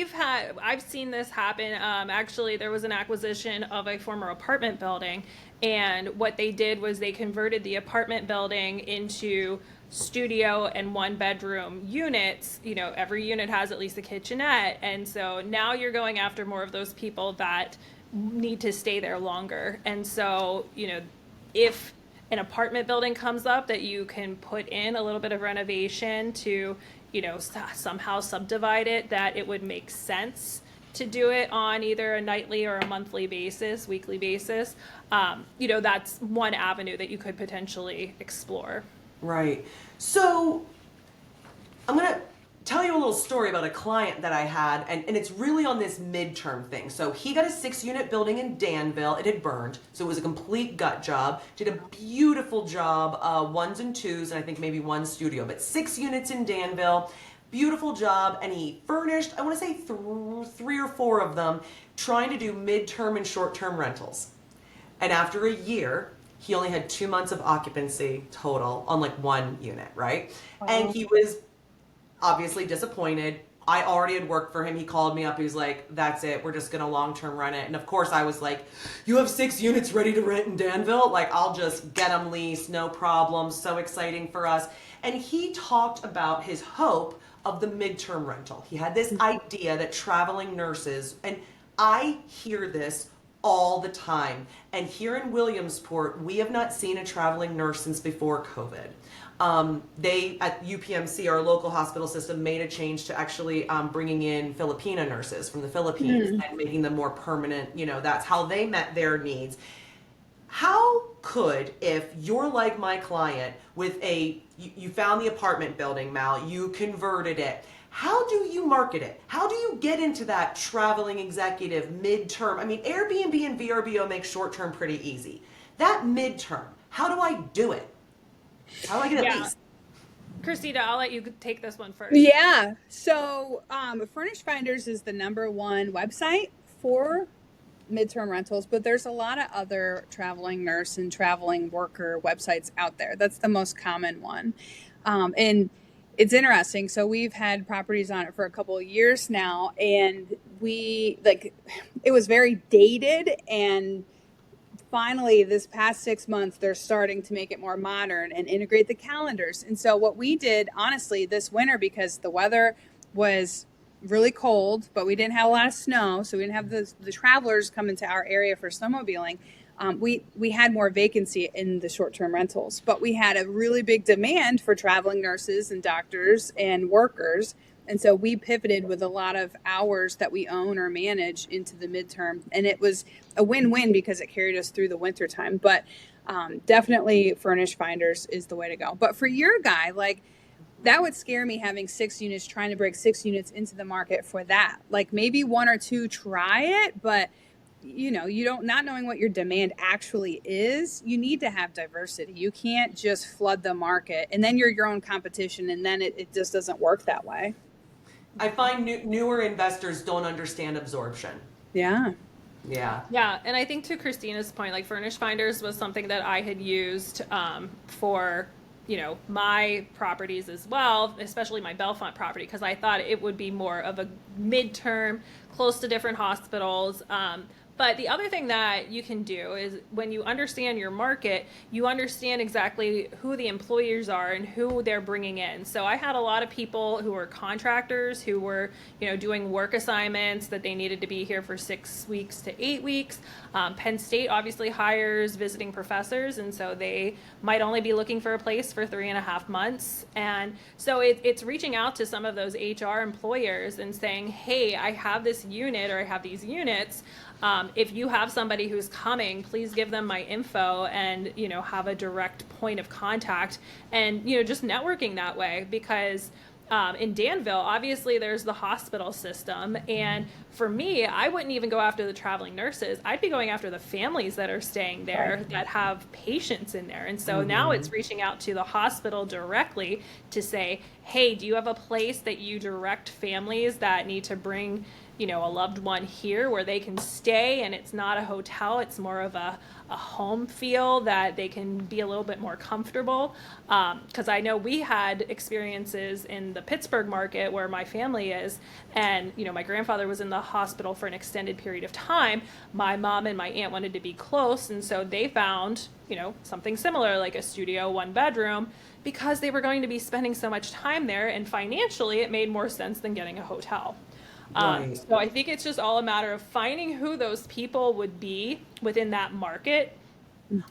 I've seen this happen. Actually, there was an acquisition of a former apartment building, and what they did was they converted the apartment building into studio and 1-bedroom units. Every unit has at least a kitchenette, and so now you're going after more of those people that need to stay there longer. And so, if an apartment building comes up that you can put in a little bit of renovation to somehow subdivide it, that it would make sense to do it on either a nightly or a monthly basis, weekly basis. That's one avenue that you could potentially explore. Right. So I'm going to tell you a little story about a client that I had, and it's really on this midterm thing. So he got a 6-unit building in Danville. It had burned, so it was a complete gut job. Did a beautiful job, 1s and 2s, and I think maybe 1 studio, but 6 units in Danville. Beautiful job, and he furnished, I want to say 3 or 4 of them, trying to do midterm and short-term rentals. And after a year, he only had 2 months of occupancy total on like 1 unit, right? And he was obviously disappointed. I already had worked for him. He called me up. He was like, that's it. We're just going to long-term rent it. And of course I was like, you have 6 units ready to rent in Danville? Like, I'll just get them leased. No problem. So exciting for us. And he talked about his hope of the midterm rental. He had this idea that traveling nurses, and I hear this all the time. And here in Williamsport, we have not seen a traveling nurse since before COVID. They at UPMC, our local hospital system, made a change to actually bringing in Filipino nurses from the Philippines and making them more permanent. You know, that's how they met their needs. How could, if you're like my client with you found the apartment building, Mal, you converted it, how do you market it? How do you get into that traveling executive midterm? I mean, Airbnb and VRBO make short-term pretty easy. That midterm, how do I do it? How do I get it leased? Christina, I'll let you take this one first. Yeah. So Furnish Finders is the #1 website for midterm rentals, but there's a lot of other traveling nurse and traveling worker websites out there. That's the most common one. And it's interesting. So we've had properties on it for a couple of years now, and it was very dated, and finally this past 6 months they're starting to make it more modern and integrate the calendars. And so what we did, honestly, this winter, because the weather was really cold, but we didn't have a lot of snow, so we didn't have the travelers come into our area for snowmobiling. We had more vacancy in the short-term rentals, but we had a really big demand for traveling nurses and doctors and workers. And so we pivoted with a lot of hours that we own or manage into the midterm. And it was a win-win because it carried us through the winter time. But definitely Furnish Finders is the way to go. But for your guy, like, that would scare me, having 6 units, trying to break 6 units into the market for that. Like, maybe 1 or 2 try it, but you know, not knowing what your demand actually is, you need to have diversity. You can't just flood the market and then you're your own competition, and then it just doesn't work that way. I find newer investors don't understand absorption. Yeah. Yeah, and I think to Christina's point, like, Furnish Finders was something that I had used for, you know, my properties as well, especially my Bellefonte property, because I thought it would be more of a midterm, close to different hospitals. But the other thing that you can do is, when you understand your market, you understand exactly who the employers are and who they're bringing in. So I had a lot of people who were contractors who were, you know, doing work assignments that they needed to be here for 6 weeks to 8 weeks. Penn State obviously hires visiting professors, and so they might only be looking for a place for 3.5 months. And so it's reaching out to some of those HR employers and saying, hey, I have this unit, or I have these units. If you have somebody who's coming, please give them my info, and, you know, have a direct point of contact, and, you know, just networking that way. Because in Danville, obviously there's the hospital system, and for me, I wouldn't even go after the traveling nurses. I'd be going after the families that are staying there, that have patients in there. And so now it's reaching out to the hospital directly to say, hey, do you have a place that you direct families that need to bring, you know, a loved one here where they can stay, and it's not a hotel, it's more of a home feel that they can be a little bit more comfortable. Because I know we had experiences in the Pittsburgh market where my family is, and, you know, my grandfather was in the hospital for an extended period of time. My mom and my aunt wanted to be close, and so they found, you know, something similar, like a studio 1 bedroom, because they were going to be spending so much time there, and financially it made more sense than getting a hotel. Right. So I think it's just all a matter of finding who those people would be within that market.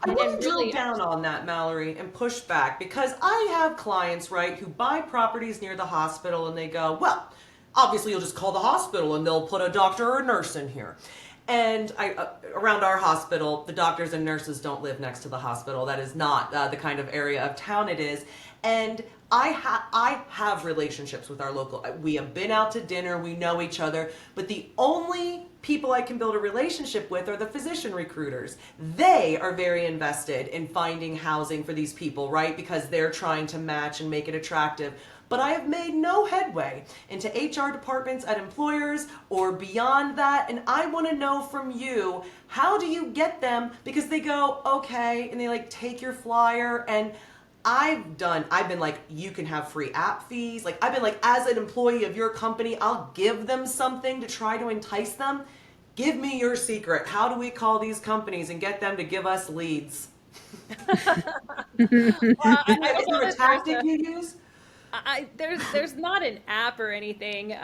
I want to drill down on that, Mallory, and push back, because I have clients, right, who buy properties near the hospital, and they go, well, obviously you'll just call the hospital and they'll put a doctor or a nurse in here. And around our hospital, the doctors and nurses don't live next to the hospital. That is not the kind of area of town it is. And I have relationships with our local. We have been out to dinner. We know each other. But the only people I can build a relationship with are the physician recruiters. They are very invested in finding housing for these people, right? Because they're trying to match and make it attractive. But I have made no headway into HR departments at employers or beyond that. And I want to know from you, how do you get them? Because they go, okay, and they like take your flyer, and I've been like, you can have free app fees. Like, I've been like, as an employee of your company, I'll give them something to try to entice them. Give me your secret. How do we call these companies and get them to give us leads? Is there a tactic you use? There's not an app or anything.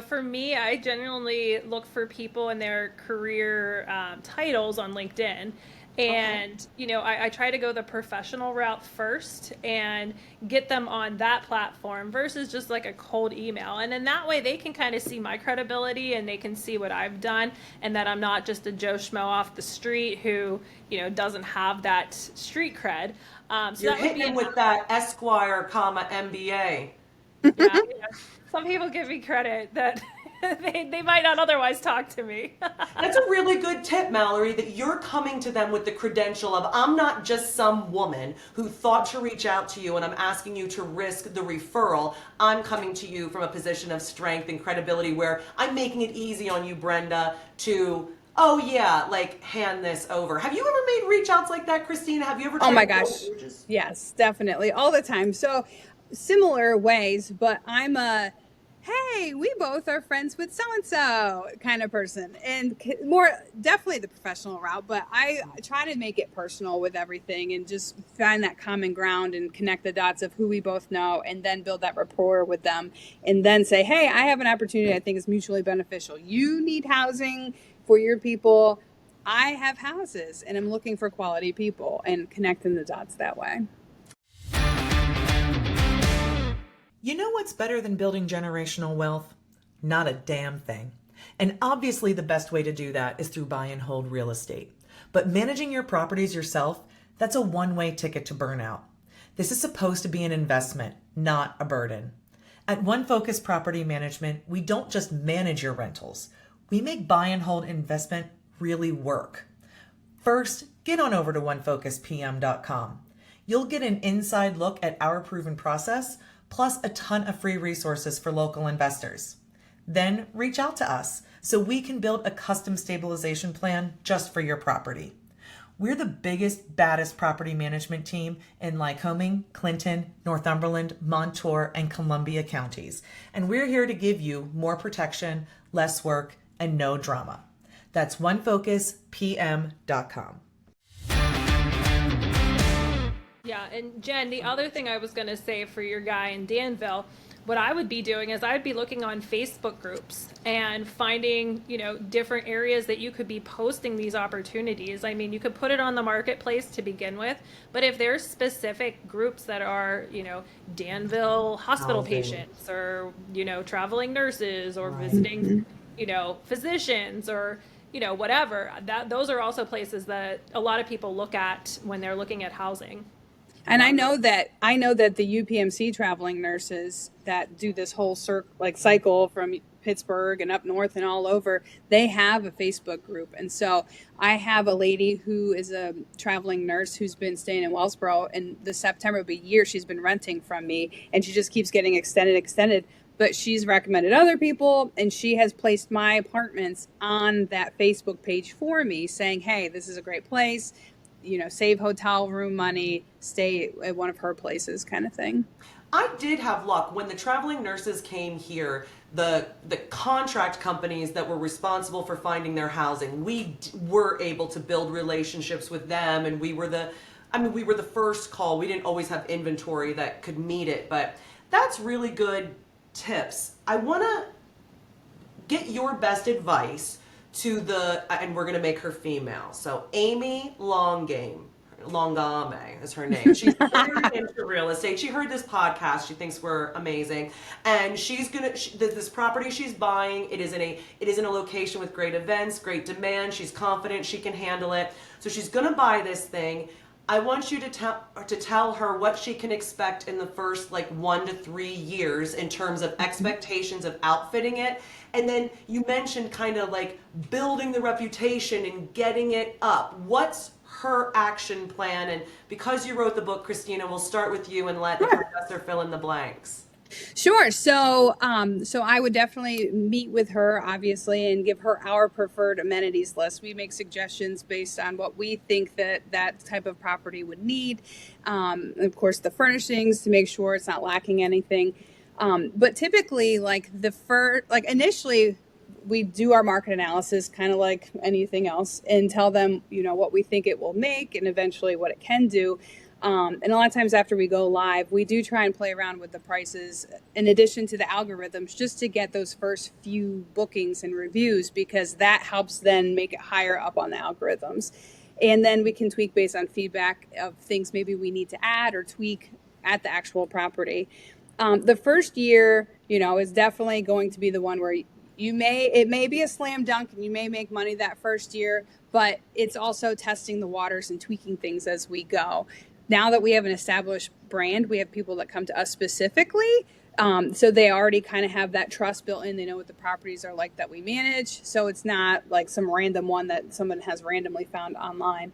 For me, I genuinely look for people and their career titles on LinkedIn. And, I try to go the professional route first and get them on that platform versus just like a cold email. And then that way they can kind of see my credibility and they can see what I've done and that I'm not just a Joe Schmo off the street who, doesn't have that street cred. So You're hitting him with that Esquire, MBA. Yeah. Some people give me credit that they might not otherwise talk to me. That's a really good tip, Mallory, that you're coming to them with the credential of, I'm not just some woman who thought to reach out to you and I'm asking you to risk the referral. I'm coming to you from a position of strength and credibility where I'm making it easy on you, Brenda, to, oh yeah, like hand this over. Have you ever made reach outs like that, Christina? Have you ever tried Oh my to build gosh. bridges? Yes, definitely. All the time. So similar ways, but I'm a, hey, we both are friends with so-and-so kind of person, and more definitely the professional route, but I try to make it personal with everything and just find that common ground and connect the dots of who we both know and then build that rapport with them and then say, hey, I have an opportunity I think is mutually beneficial. You need housing for your people. I have houses and I'm looking for quality people, and connecting the dots that way. You know what's better than building generational wealth? Not a damn thing. And obviously the best way to do that is through buy and hold real estate. But managing your properties yourself, that's a one-way ticket to burnout. This is supposed to be an investment, not a burden. At One Focus Property Management, we don't just manage your rentals. We make buy and hold investment really work. First, get on over to onefocuspm.com. You'll get an inside look at our proven process, plus a ton of free resources for local investors. Then reach out to us so we can build a custom stabilization plan just for your property. We're the biggest, baddest property management team in Lycoming, Clinton, Northumberland, Montour, and Columbia counties. And we're here to give you more protection, less work, and no drama. That's onefocuspm.com. Yeah, and Jen, the other thing I was going to say for your guy in Danville, what I would be doing is I'd be looking on Facebook groups and finding, different areas that you could be posting these opportunities. I mean, you could put it on the marketplace to begin with, but if there's specific groups that are, Danville hospital patients or, traveling nurses or visiting, physicians or, whatever, those are also places that a lot of people look at when they're looking at housing. And I know that the UPMC traveling nurses that do this whole cycle from Pittsburgh and up north and all over, they have a Facebook group. And so I have a lady who is a traveling nurse who's been staying in Wellsboro, and this September will be a year she's been renting from me, and she just keeps getting extended. But she's recommended other people, and she has placed my apartments on that Facebook page for me, saying, hey, this is a great place. Save hotel room money, stay at one of her places kind of thing. I did have luck when the traveling nurses came here. The contract companies that were responsible for finding their housing, we were able to build relationships with them, and we were the first call. We didn't always have inventory that could meet it, but that's really good tips. I want to get your best advice to and we're going to make her female. So Amy Longame is her name. She's very into real estate. She heard this podcast. She thinks we're amazing. And this property she's buying, it is in a location with great events, great demand. She's confident she can handle it. So she's going to buy this thing. I want you to tell her what she can expect in the first like 1 to 3 years in terms of expectations of outfitting it. And then you mentioned kind of like building the reputation and getting it up. What's her action plan? And because you wrote the book, Christina, we'll start with you and let the professor fill in the blanks. Sure. So, so I would definitely meet with her, obviously, and give her our preferred amenities list. We make suggestions based on what we think that type of property would need. Of course, the furnishings to make sure it's not lacking anything. But typically, like initially, we do our market analysis, kind of like anything else, and tell them, what we think it will make, and eventually what it can do. And a lot of times after we go live, we do try and play around with the prices in addition to the algorithms just to get those first few bookings and reviews, because that helps then make it higher up on the algorithms. And then we can tweak based on feedback of things maybe we need to add or tweak at the actual property. The first year, is definitely going to be the one where it may be a slam dunk and you may make money that first year, but it's also testing the waters and tweaking things as we go. Now that we have an established brand, we have people that come to us specifically. So they already kind of have that trust built in. They know what the properties are like that we manage. So it's not like some random one that someone has randomly found online.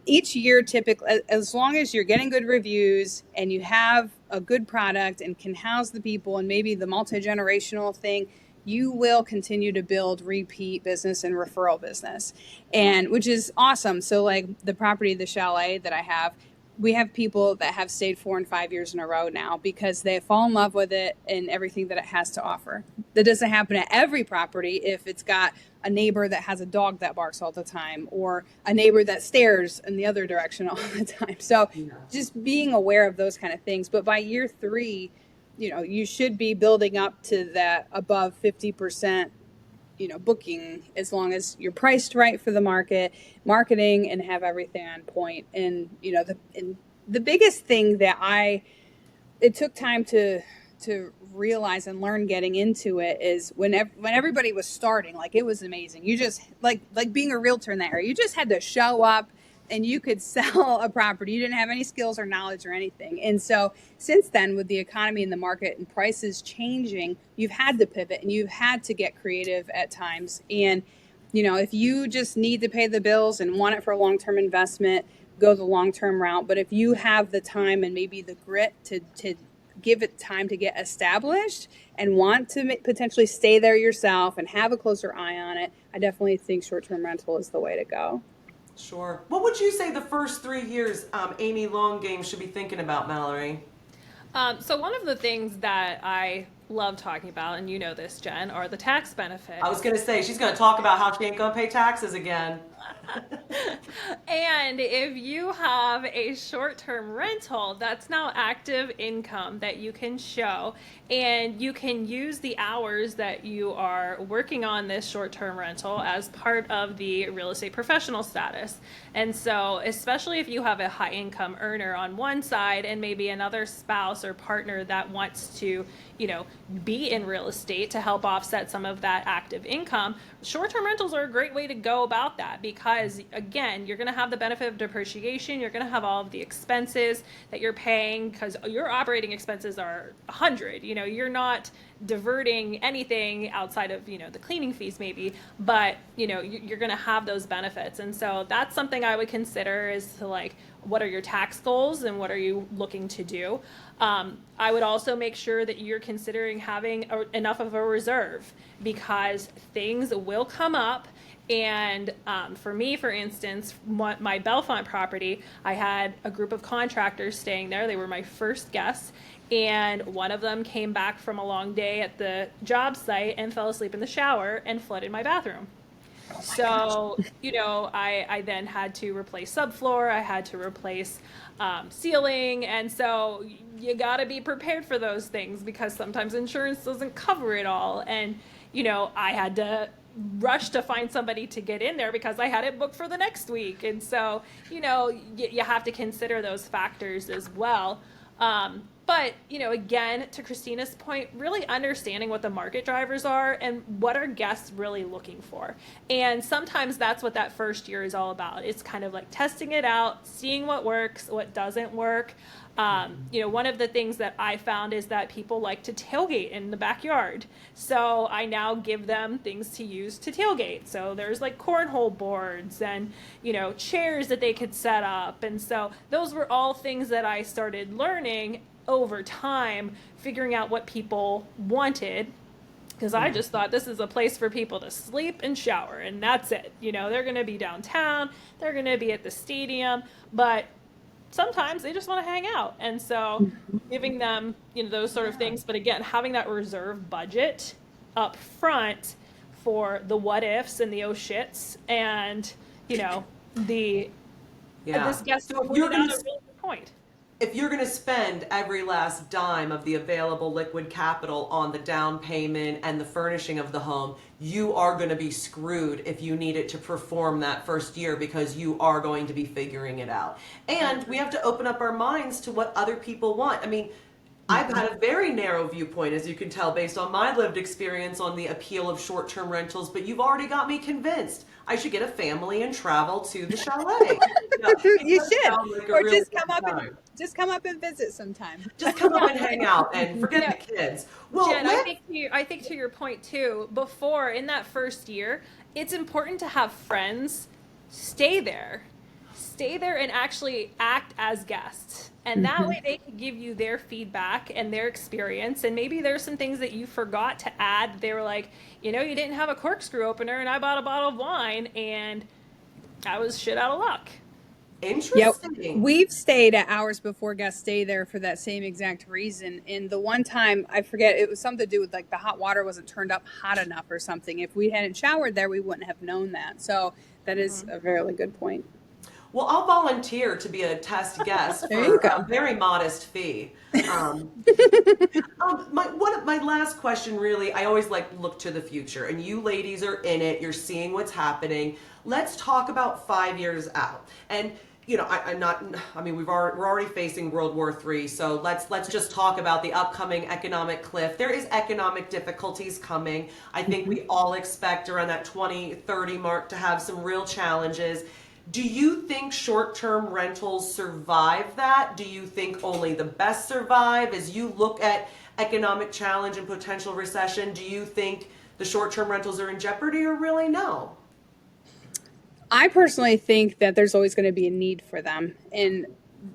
Each year, typically, as long as you're getting good reviews and you have a good product and can house the people and maybe the multi-generational thing, you will continue to build repeat business and referral business, and which is awesome. So like the property, the chalet that I have, we have people that have stayed 4 and 5 years in a row now because they fall in love with it and everything that it has to offer. That doesn't happen at every property if it's got a neighbor that has a dog that barks all the time or a neighbor that stares in the other direction all the time. So just being aware of those kind of things. But by year 3, you should be building up to that above 50%, booking, as long as you're priced right for the marketing and have everything on point. And, the biggest thing that it took time to realize and learn getting into it is when everybody was starting, like it was amazing. You just like being a realtor in that area, you just had to show up and you could sell a property. You didn't have any skills or knowledge or anything. And so since then, with the economy and the market and prices changing, you've had to pivot and you've had to get creative at times. And, if you just need to pay the bills and want it for a long-term investment, go the long-term route. But if you have the time and maybe the grit to give it time to get established and want to potentially stay there yourself and have a closer eye on it, I definitely think short-term rental is the way to go. Sure. What would you say the first 3 years Amy Long Game should be thinking about, Mallory? So one of the things that I love talking about, and you know this, Jen, are the tax benefits. I was going to say, she's going to talk about how she ain't going to pay taxes again. And if you have a short-term rental, that's now active income that you can show, and you can use the hours that you are working on this short-term rental as part of the real estate professional status. And so, especially if you have a high-income earner on one side and maybe another spouse or partner that wants to, be in real estate to help offset some of that active income, short-term rentals are a great way to go about that, because again, you're going to have the benefit of depreciation. You're going to have all of the expenses that you're paying, because your operating expenses are 100. You're not diverting anything outside of the cleaning fees maybe, but you're going to have those benefits. And so that's something I would consider, is to like, what are your tax goals and what are you looking to do? I would also make sure that you're considering having enough of a reserve, because things will come up. And for me, for instance, my Bellefonte property, I had a group of contractors staying there. They were my first guests. And one of them came back from a long day at the job site and fell asleep in the shower and flooded my bathroom. So, I then had to replace subfloor. I had to replace ceiling. And so you got to be prepared for those things, because sometimes insurance doesn't cover it all. And, I had to rush to find somebody to get in there because I had it booked for the next week. And so, you have to consider those factors as well. But, again, to Christina's point, really understanding what the market drivers are and what are guests really looking for. And sometimes that's what that first year is all about. It's kind of like testing it out, seeing what works, what doesn't work. One of the things that I found is that people like to tailgate in the backyard. So I now give them things to use to tailgate. So there's like cornhole boards and, chairs that they could set up. And so those were all things that I started learning over time, figuring out what people wanted, because I just thought this is a place for people to sleep and shower, and that's it. They're going to be downtown, they're going to be at the stadium, but sometimes they just want to hang out. And so giving them, those sort of things, but again, having that reserve budget up front for the what ifs and the oh shits and, this guest So pointed out a really good point. if you're going to spend every last dime of the available liquid capital on the down payment and the furnishing of the home, you are going to be screwed if you need it to perform that first year, because you are going to be figuring it out. And we have to open up our minds to what other people want. I mean, I've had a very narrow viewpoint, as you can tell, based on my lived experience on the appeal of short-term rentals, but you've already got me convinced. I should get a family and travel to the chalet. You should, like or just come up and visit sometime. Just come up and hang out and forget the kids. Well, Jen, I think to your point too, before in that first year, it's important to have friends stay there and actually act as guests. And that way they can give you their feedback and their experience. And maybe there's some things that you forgot to add. They were like, you didn't have a corkscrew opener and I bought a bottle of wine and I was shit out of luck. Interesting. Yep. We've stayed at hours before guests stay there for that same exact reason. And the one time, I forget, it was something to do with like the hot water wasn't turned up hot enough or something. If we hadn't showered there, we wouldn't have known that. So that is a very good point. Well, I'll volunteer to be a test guest There you for go. a very modest fee. My last question, really, I always like to look to the future, and you ladies are in it. You're seeing what's happening. Let's talk about 5 years out. And we're already facing World War III, so let's just talk about the upcoming economic cliff. There is economic difficulties coming. I think we all expect around that 2030 mark to have some real challenges. Do you think short-term rentals survive that? Do you think only the best survive? As you look at economic challenge and potential recession, do you think the short-term rentals are in jeopardy, or really no? I personally think that there's always going to be a need for them. And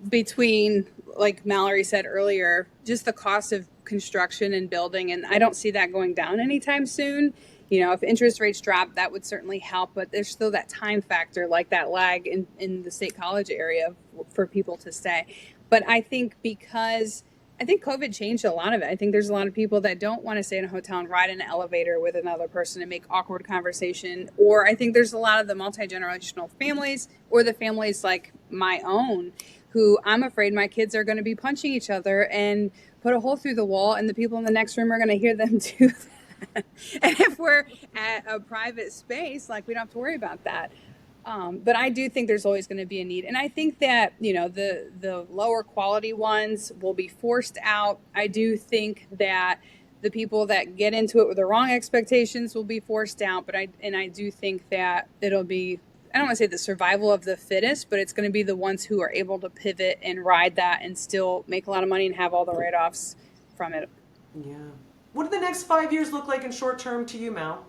between, like Mallory said earlier, just the cost of construction and building, and I don't see that going down anytime soon. If interest rates drop, that would certainly help, but there's still that time factor, like that lag in the state college area for people to stay. But I think because COVID changed a lot of it. I think there's a lot of people that don't want to stay in a hotel and ride in an elevator with another person and make awkward conversation. Or I think there's a lot of the multi-generational families, or the families like my own, who I'm afraid my kids are going to be punching each other and put a hole through the wall, and the people in the next room are going to hear them do that. And if we're at a private space, like, we don't have to worry about that. But I do think there's always going to be a need. And I think that, the lower quality ones will be forced out. I do think that the people that get into it with the wrong expectations will be forced out. But I do think that it'll be, I don't want to say the survival of the fittest, but it's going to be the ones who are able to pivot and ride that and still make a lot of money and have all the write-offs from it. Yeah. What do the next 5 years look like in short term to you, Mal?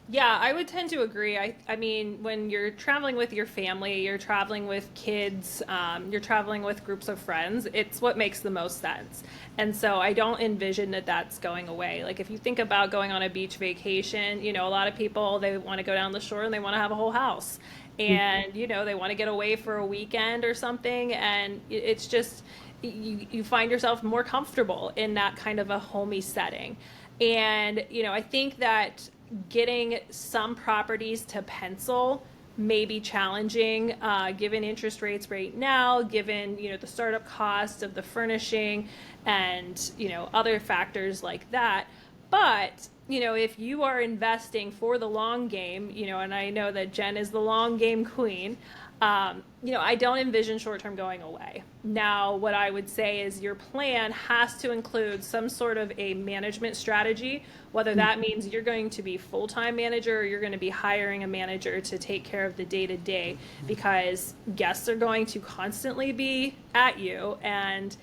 Yeah, I would tend to agree. I mean, when you're traveling with your family, you're traveling with kids, you're traveling with groups of friends, it's what makes the most sense. And so I don't envision that that's going away. Like, if you think about going on a beach vacation, a lot of people, they want to go down the shore and they want to have a whole house. And, they want to get away for a weekend or something. And it's just, you find yourself more comfortable in that kind of a homey setting. And, I think that getting some properties to pencil may be challenging, given interest rates right now, given, the startup cost of the furnishing and, other factors like that. But, if you are investing for the long game, and I know that Jen is the long game queen, I don't envision short-term going away. Now, what I would say is your plan has to include some sort of a management strategy, whether that means you're going to be full-time manager or you're going to be hiring a manager to take care of the day-to-day, because guests are going to constantly be at you. And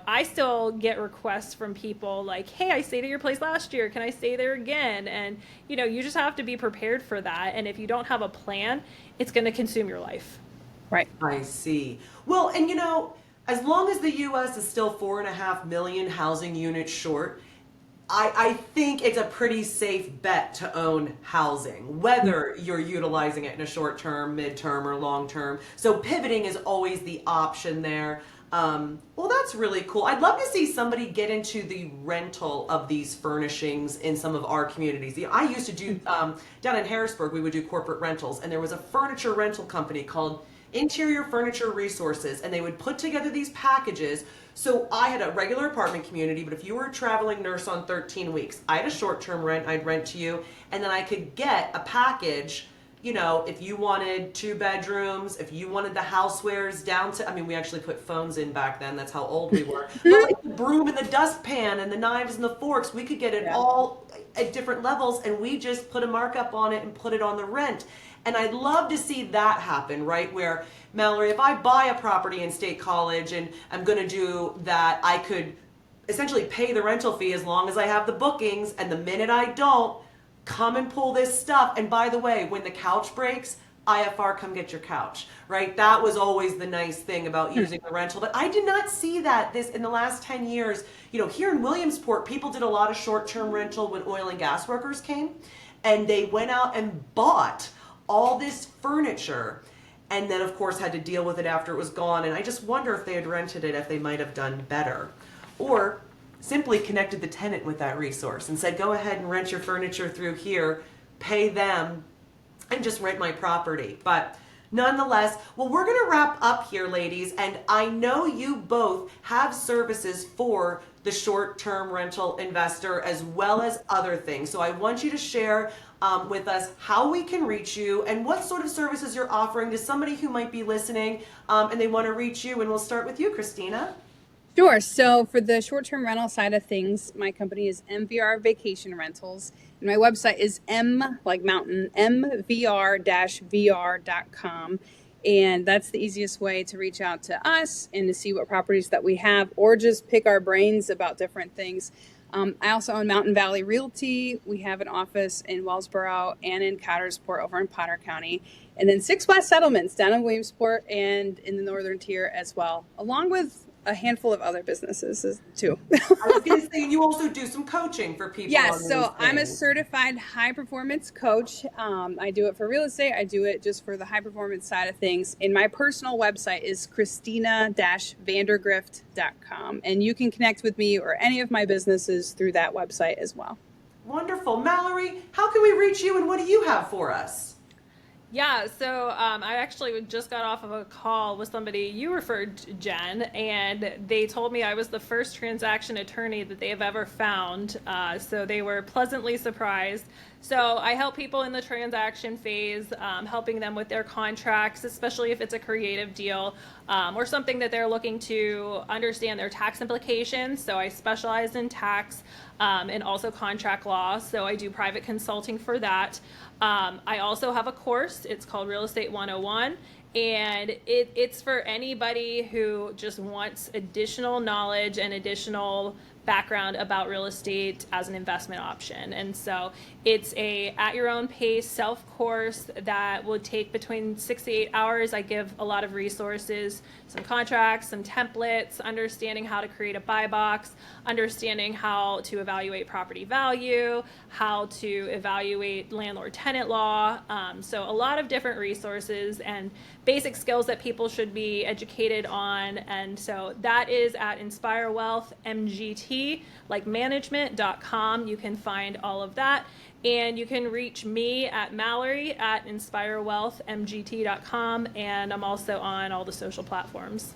I still get requests from people like, hey, I stayed at your place last year. Can I stay there again? And, you just have to be prepared for that. And if you don't have a plan, it's going to consume your life. Right. I see. Well, and as long as the U.S. is still 4.5 million housing units short, I think it's a pretty safe bet to own housing, whether you're utilizing it in a short term, mid-term, or long term. So pivoting is always the option there. Well, that's really cool. I'd love to see somebody get into the rental of these furnishings in some of our communities. I used to do, down in Harrisburg, we would do corporate rentals, and there was a furniture rental company called Interior Furniture Resources, and they would put together these packages. So I had a regular apartment community, but if you were a traveling nurse on 13 weeks, I had a short-term rent, I'd rent to you, and then I could get a package. If you wanted 2 bedrooms, if you wanted the housewares down to, we actually put phones in back then, that's how old we were. But like the broom and the dustpan and the knives and the forks, we could get it all at different levels, and we just put a markup on it and put it on the rent. And I'd love to see that happen, right? Where, Mallory, if I buy a property in State College and I'm going to do that, I could essentially pay the rental fee as long as I have the bookings, and the minute I don't, come and pull this stuff. And by the way, when the couch breaks, IFR, come get your couch, right? That was always the nice thing about using the rental. But I did not see that in the last 10 years. Here in Williamsport, people did a lot of short-term rental when oil and gas workers came, and they went out and bought all this furniture, and then of course had to deal with it after it was gone. And I just wonder if they had rented it, if they might have done better, or simply connected the tenant with that resource and said, go ahead and rent your furniture through here, pay them, and just rent my property. But nonetheless, well, we're going to wrap up here, ladies, and I know you both have services for the short-term rental investor as well as other things. So I want you to share with us how we can reach you and what sort of services you're offering to somebody who might be listening and they want to reach you. And we'll start with you, Christina. Sure. So for the short-term rental side of things, my company is MVR Vacation Rentals, and my website is like mountain, mvr-vr.com. And that's the easiest way to reach out to us and to see what properties that we have, or just pick our brains about different things. I also own Mountain Valley Realty. We have an office in Wellsboro and in Coudersport over in Potter County, and then 6 West Settlements down in Williamsport and in the northern tier as well, along with a handful of other businesses too. I was going to say, you also do some coaching for people. Yes, so I'm a certified high performance coach. I do it for real estate. I do it just for the high performance side of things. And my personal website is Christina-Vandergrift.com. And you can connect with me or any of my businesses through that website as well. Wonderful. Mallory, how can we reach you and what do you have for us? Yeah, so I actually just got off of a call with somebody you referred to, Jen, and they told me I was the first transaction attorney that they have ever found. So they were pleasantly surprised. So I help people in the transaction phase, helping them with their contracts, especially if it's a creative deal or something that they're looking to understand their tax implications. So I specialize in tax and also contract law. So I do private consulting for that. I also have a course. It's called Real Estate 101. And it's for anybody who just wants additional knowledge and additional background about real estate as an investment option. And so it's a at your own pace self course that will take between 6 to 8 hours. I give a lot of resources, some contracts, some templates, understanding how to create a buy box, understanding how to evaluate property value, how to evaluate landlord tenant law. So a lot of different resources and basic skills that people should be educated on. And so that is at Inspire Wealth MGT, like management.com. You can find all of that. And you can reach me at Mallory at InspireWealthMGT.com. And I'm also on all the social platforms.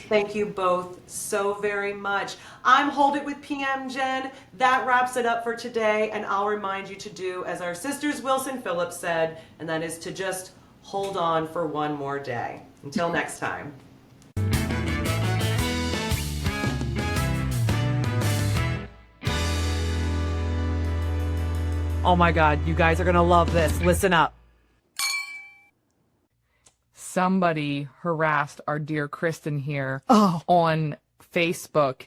Thank you both so very much. I'm Hold It with PM Jen. That wraps it up for today, and I'll remind you to do as our sisters Wilson Phillips said, and that is to just hold on for one more day. Until next time. Oh my God, you guys are gonna love this. Listen up. Somebody harassed our dear Kristen here on Facebook,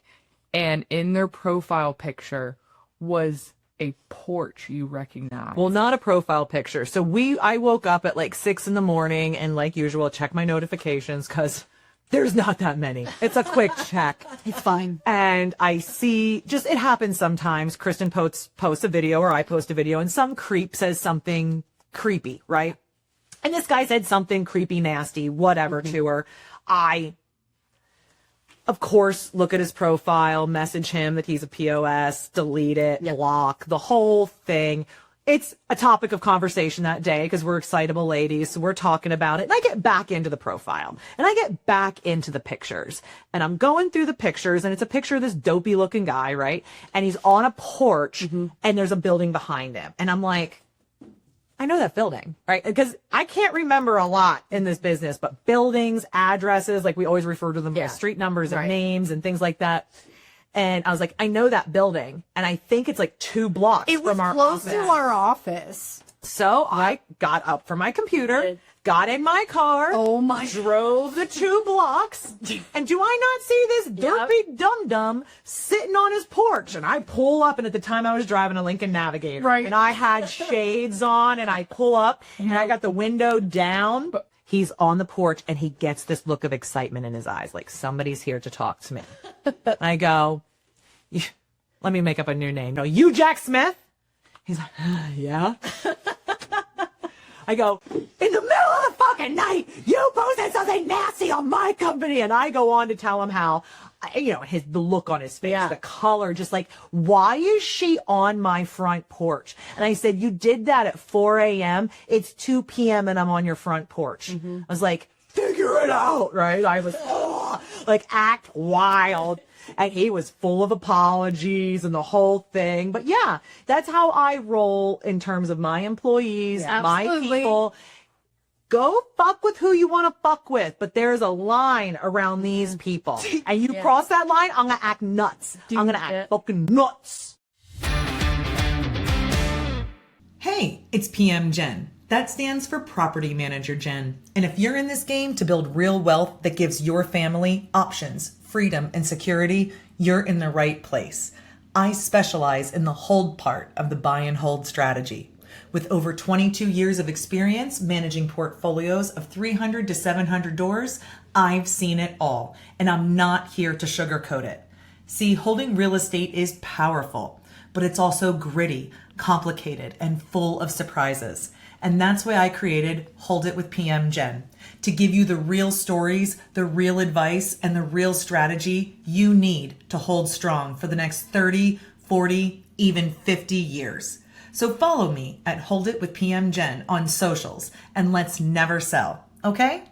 and in their profile picture was a porch you recognize. Well, not a profile picture. So I woke up at like 6 in the morning and like usual, check my notifications because there's not that many. It's a quick check. It's fine. And I see, it happens sometimes. Kristen posts a video or I post a video and some creep says something creepy, right? And this guy said something creepy, nasty, whatever to her. I, of course, look at his profile, message him that he's a POS, delete it, block, the whole thing. It's a topic of conversation that day because we're excitable ladies, so we're talking about it. And I get back into the profile and I get back into the pictures and I'm going through the pictures and it's a picture of this dopey looking guy, right? And he's on a porch and there's a building behind him. And I'm like, I know that building, right? Because I can't remember a lot in this business, but buildings, addresses, like we always refer to them as street numbers and names and things like that. And I was like, I know that building. And I think it's like 2 blocks from our office. It was close to our office. So I got up from my computer, got in my car, drove the 2 blocks, and do I not see this derpy dum-dum sitting on his porch? And I pull up, and at the time I was driving a Lincoln Navigator, and I had shades on, and I pull up, and I got the window down. He's on the porch, and he gets this look of excitement in his eyes, like somebody's here to talk to me. I go, let me make up a new name. No, you Jack Smith? He's like, yeah. I go, in the middle of the fucking night, you posted something nasty on my company. And I go on to tell him how, the look on his face, the color, just like, why is she on my front porch? And I said, you did that at 4 a.m. It's 2 p.m. and I'm on your front porch. I was like, figure it out, right? I was like, act wild. And he was full of apologies and the whole thing. But yeah, that's how I roll in terms of my employees, my people. Go fuck with who you want to fuck with. But there's a line around these people. And you cross that line, I'm going to act nuts. I'm going to act fucking nuts. Hey, it's PM Jen. That stands for Property Manager Jen. And if you're in this game to build real wealth that gives your family options, freedom, and security, you're in the right place. I specialize in the hold part of the buy and hold strategy. With over 22 years of experience managing portfolios of 300 to 700 doors, I've seen it all, and I'm not here to sugarcoat it. See, holding real estate is powerful, but it's also gritty, complicated, and full of surprises. And that's why I created Hold It with PM Jen, to give you the real stories, the real advice, and the real strategy you need to hold strong for the next 30, 40, even 50 years. So follow me at Hold It with PM Jen on socials, and let's never sell, okay?